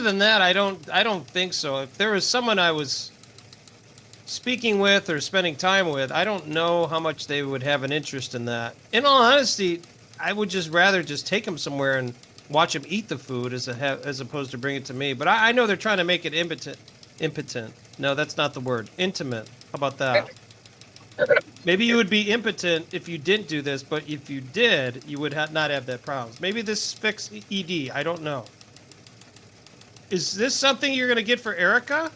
than that, I don't think so. If there was someone I was speaking with or spending time with, I don't know how much they would have an interest in that. In all honesty, I would just rather just take them somewhere and watch them eat the food as opposed to bring it to me. But I know they're trying to make it impotent. No, that's not the word. Intimate. How about that? Maybe you would be impotent if you didn't do this, but if you did, you would not have that problem. Maybe this fixed ED. I don't know. Is this something you're going to get for Erica?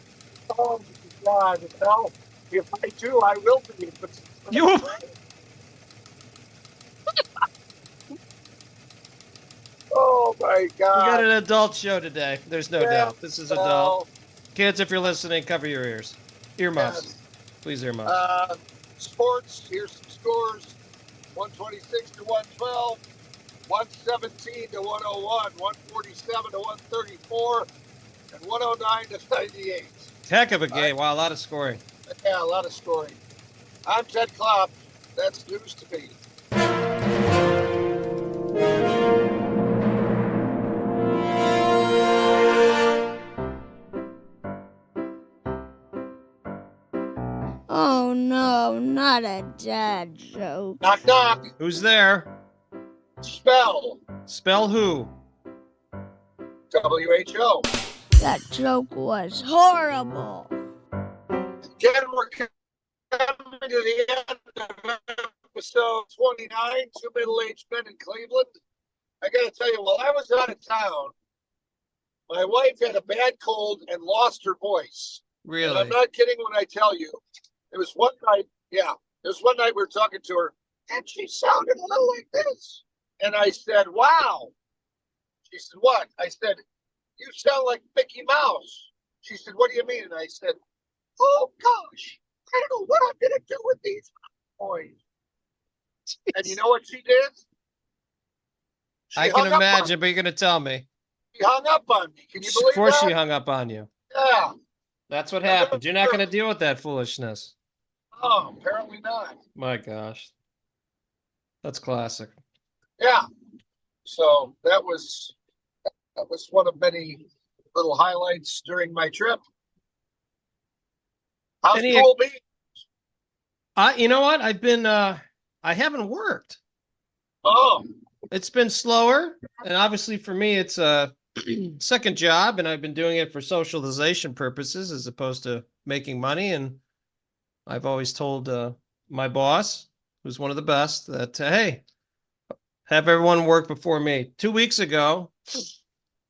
oh God, no. If I do, I will be. But You. oh my We got God. an adult show today. There's no Yeah, doubt. This is well, adult. Kids, if you're listening, cover your ears. Earmuffs. Yes. Please earmuffs. Sports, here's some scores. 126 to 112, 117 to 101, 147 to 134, and 109 to 98. Heck of a game. Wow, a lot of scoring. Yeah, a lot of scoring. I'm Ted Klopp. That's news to me. Oh no, not a dad joke. Knock, knock. Who's there? Spell. Spell who? WHO. That joke was horrible. Again, we're coming to the end of episode 29, Two Middle-Aged Men in Cleveland. I got to tell you, while I was out of town, my wife had a bad cold and lost her voice. And Really? I'm not kidding when I tell you. It was one night, yeah. It was one night we were talking to her, and she sounded a little like this. And I said, wow, She said, what? I said, you sound like Mickey Mouse. She said, what do you mean? And I said, oh gosh, I don't know what I'm going to do with these boys. And you know what she did? I can imagine, but you're going to tell me. She hung up on me. Can you believe Of course that? she hung up on you. Yeah. That's what happens. You're not going to deal with that foolishness. Oh, apparently not. My gosh. That's classic. Yeah. So that was one of many little highlights during my trip. How's Any- Cool Beans? You know what? I haven't worked. Oh, It's been slower. And obviously for me, it's a second job, and I've been doing it for socialization purposes as opposed to making money. And I've always told my boss, who's one of the best, that, hey, have everyone work before me. 2 weeks ago,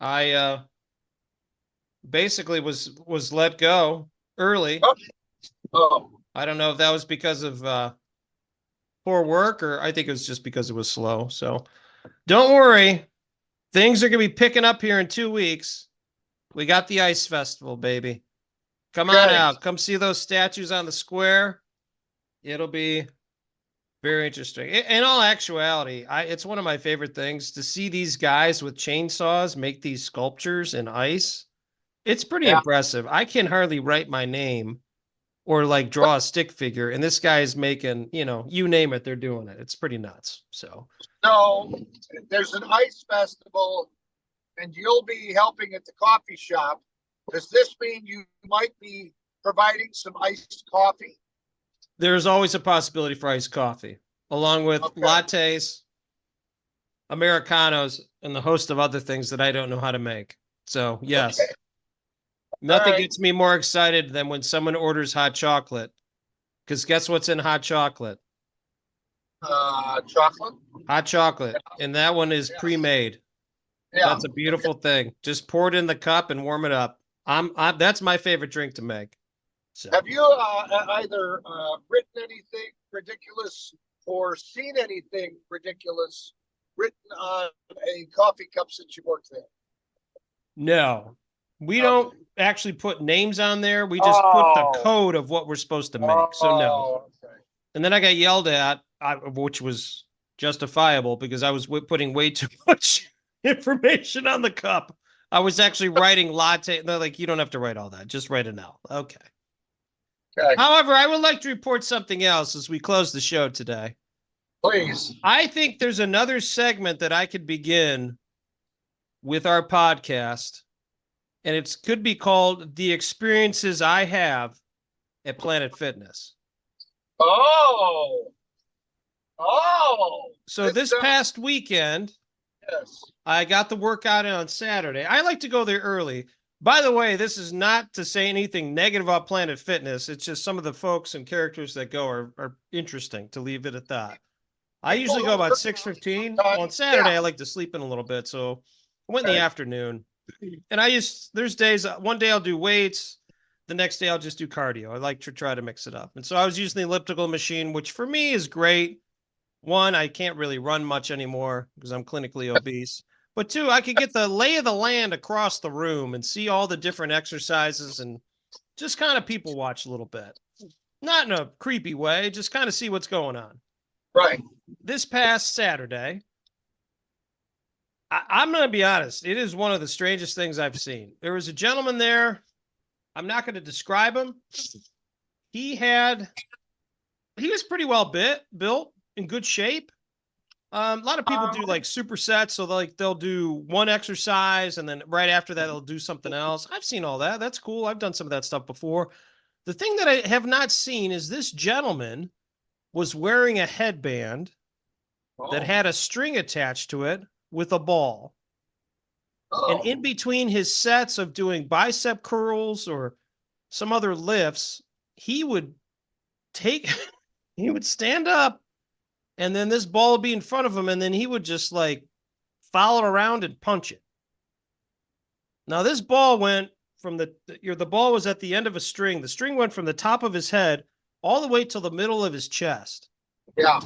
I basically was let go early. oh, I don't know if that was because of poor work, or I think it was just because it was slow. So don't worry. Things are going to be picking up here in 2 weeks. We got the Ice Festival, baby. Come on Okay. out. Come see those statues on the square. It'll be very interesting. In all actuality, it's one of my favorite things to see these guys with chainsaws make these sculptures in ice. It's pretty Yeah. impressive. I can hardly write my name or like draw a stick figure, and this guy's making, you name it, they're doing it. It's pretty nuts. So there's an ice festival, and you'll be helping at the coffee shop. Does this mean you might be providing some iced coffee? there's always a possibility for iced coffee, along with lattes, Americanos, and the host of other things that I don't know how to make. So yes, Okay. nothing right. gets me more excited than when someone orders hot chocolate. Because guess what's in hot chocolate? Chocolate? Hot chocolate. And that one is Yeah. pre-made. Yeah. That's a beautiful thing. Just pour it in the cup and warm it up. That's my favorite drink to make. So Have you either written anything ridiculous or seen anything ridiculous written on a coffee cup since you worked there? no, we don't actually put names on there. We just put the code of what we're supposed to make. So no. Oh, okay. And then I got yelled at, which was justifiable because I was putting way too much information on the cup. I was actually writing latte. They're like, you don't have to write all that. Just write an L. Okay. Okay. However, I would like to report something else as we close the show today. Please. I think there's another segment that I could begin with our podcast, and it could be called The Experiences I Have at Planet Fitness. Oh. So this past weekend, Yes. I got the workout in on Saturday. I like to go there early. By the way, this is not to say anything negative about Planet Fitness. It's just some of the folks and characters that go are interesting, to leave it at that. I usually go about 6:15. On Saturday, I like to sleep in a little bit, so I went in the afternoon. And there's days, one day I'll do weights, the next day I'll just do cardio. I like to try to mix it up. And so I was using the elliptical machine, which for me is great. One, I can't really run much anymore because I'm clinically obese. But two, I could get the lay of the land across the room and see all the different exercises and just kind of people watch a little bit. Not in a creepy way, just kind of see what's going on. Right. This past Saturday, I'm going to be honest, it is one of the strangest things I've seen. There was a gentleman there. I'm not going to describe him. He was pretty well built, in good shape. A lot of people do like supersets, so they'll do one exercise and then right after that they'll do something else. I've seen all that. That's cool. I've done some of that stuff before. The thing that I have not seen is this gentleman was wearing a headband that had a string attached to it with a ball. And in between his sets of doing bicep curls or some other lifts, he would stand up, and then this ball would be in front of him, and then he would just like follow it around and punch it. Now this ball went from the ball was at the end of a string. The string went from the top of his head all the way to the middle of his chest. Yeah.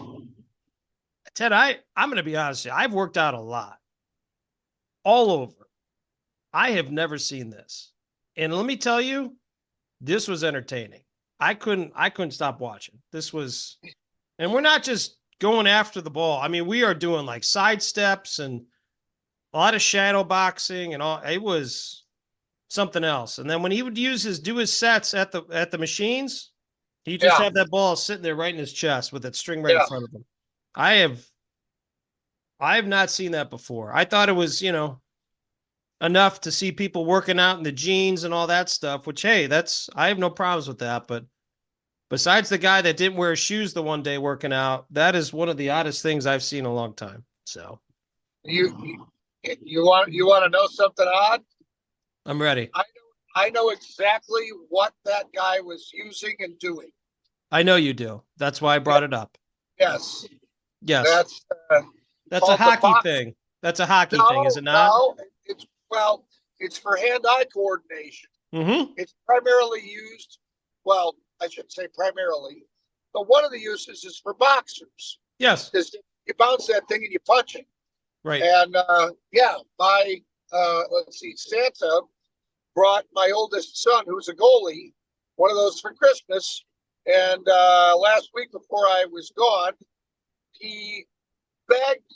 Ted, I'm going to be honest with you. I've worked out a lot. all over. I have never seen this. And let me tell you, this was entertaining. I couldn't stop watching. This was, and we're not just going after the ball. I mean, we are doing like side steps and a lot of shadow boxing and all. It was something else. And then when he would do his sets at the machines, he just have that ball sitting there right in his chest with that string right in front of him. I have not seen that before. I thought it was, enough to see people working out in the jeans and all that stuff, which, hey, I have no problems with that. But besides the guy that didn't wear shoes the one day working out, that is one of the oddest things I've seen in a long time. So you want to know something odd? I'm ready. I know exactly what that guy was using and doing. I know you do. That's why I brought it up. Yes. Yes. That's a hockey thing. That's a hockey thing, is it not? No, it's for hand-eye coordination. Mm-hmm. It's primarily used, well, I shouldn't say primarily, but one of the uses is for boxers. Yes. Because you bounce that thing and you punch it. Right. And let's see, Santa brought my oldest son, who's a goalie, one of those for Christmas. And last week before I was gone, he begged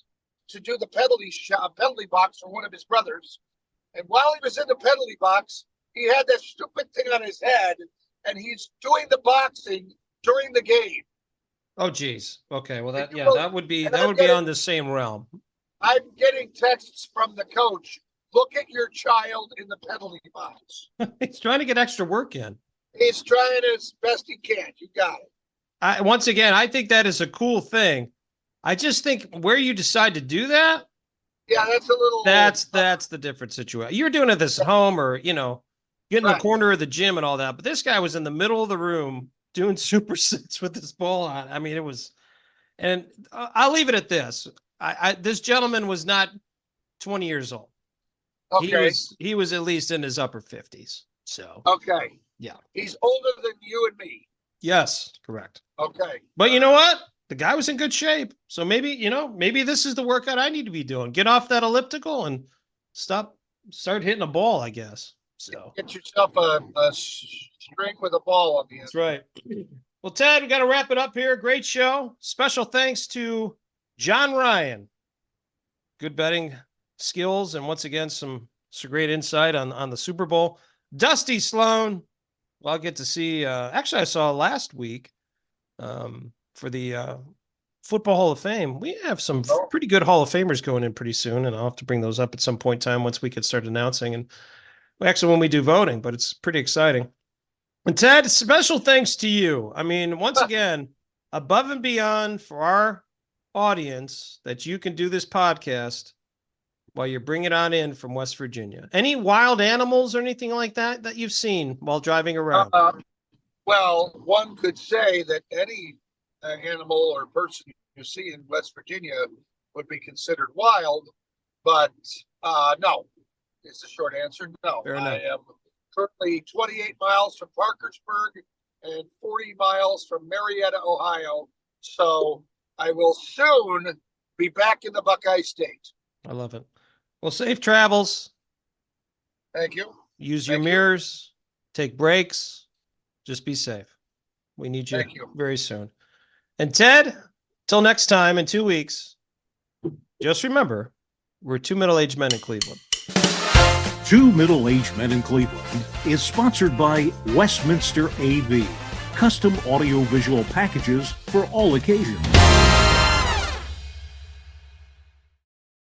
to do the penalty box for one of his brothers. And while he was in the penalty box, he had that stupid thing on his head, and he's doing the boxing during the game. Oh, geez. Okay. Well, that would be on the same realm. I'm getting texts from the coach. Look at your child in the penalty box. He's trying to get extra work in. He's trying as best he can. You got it. Once again, I think that is a cool thing. I just think where you decide to do that. Yeah, that's a little. That's the different situation. You're doing it this at home or, get in the corner of the gym and all that. But this guy was in the middle of the room doing supersets with this ball on. I mean, it was, and I'll leave it at this. This gentleman was not 20 years old. Okay. He was at least in his upper 50s. So. Okay. Yeah. He's older than you and me. Yes, correct. Okay. But you know what? The guy was in good shape. So maybe this is the workout I need to be doing. Get off that elliptical and start hitting a ball, I guess. So get yourself a string with a ball on the end. That's right. Well, Ted, we got to wrap it up here. Great show. Special thanks to John Ryan. Good betting skills. And once again, some great insight on the Super Bowl. Dusty Sloan. Well, I'll get to see. Actually, I saw last week for the Football Hall of Fame. We have some pretty good Hall of Famers going in pretty soon, and I'll have to bring those up at some point in time once we can start announcing. And actually, when we do voting, but it's pretty exciting. And Ted, special thanks to you. I mean, once again, above and beyond for our audience that you can do this podcast while you're bringing it on in from West Virginia. Any wild animals or anything like that you've seen while driving around? Well, one could say that any animal or person you see in West Virginia would be considered wild, but no, is the short answer. No, I am currently 28 miles from Parkersburg and 40 miles from Marietta, Ohio. So I will soon be back in the Buckeye State. I love it. Well, safe travels. Thank you. Use your mirrors. Take breaks. Just be safe. We need you very soon. And Ted, till next time in 2 weeks, just remember, we're two middle-aged men in Cleveland. Two Middle-Aged Men in Cleveland is sponsored by Westminster AV, custom audio-visual packages for all occasions.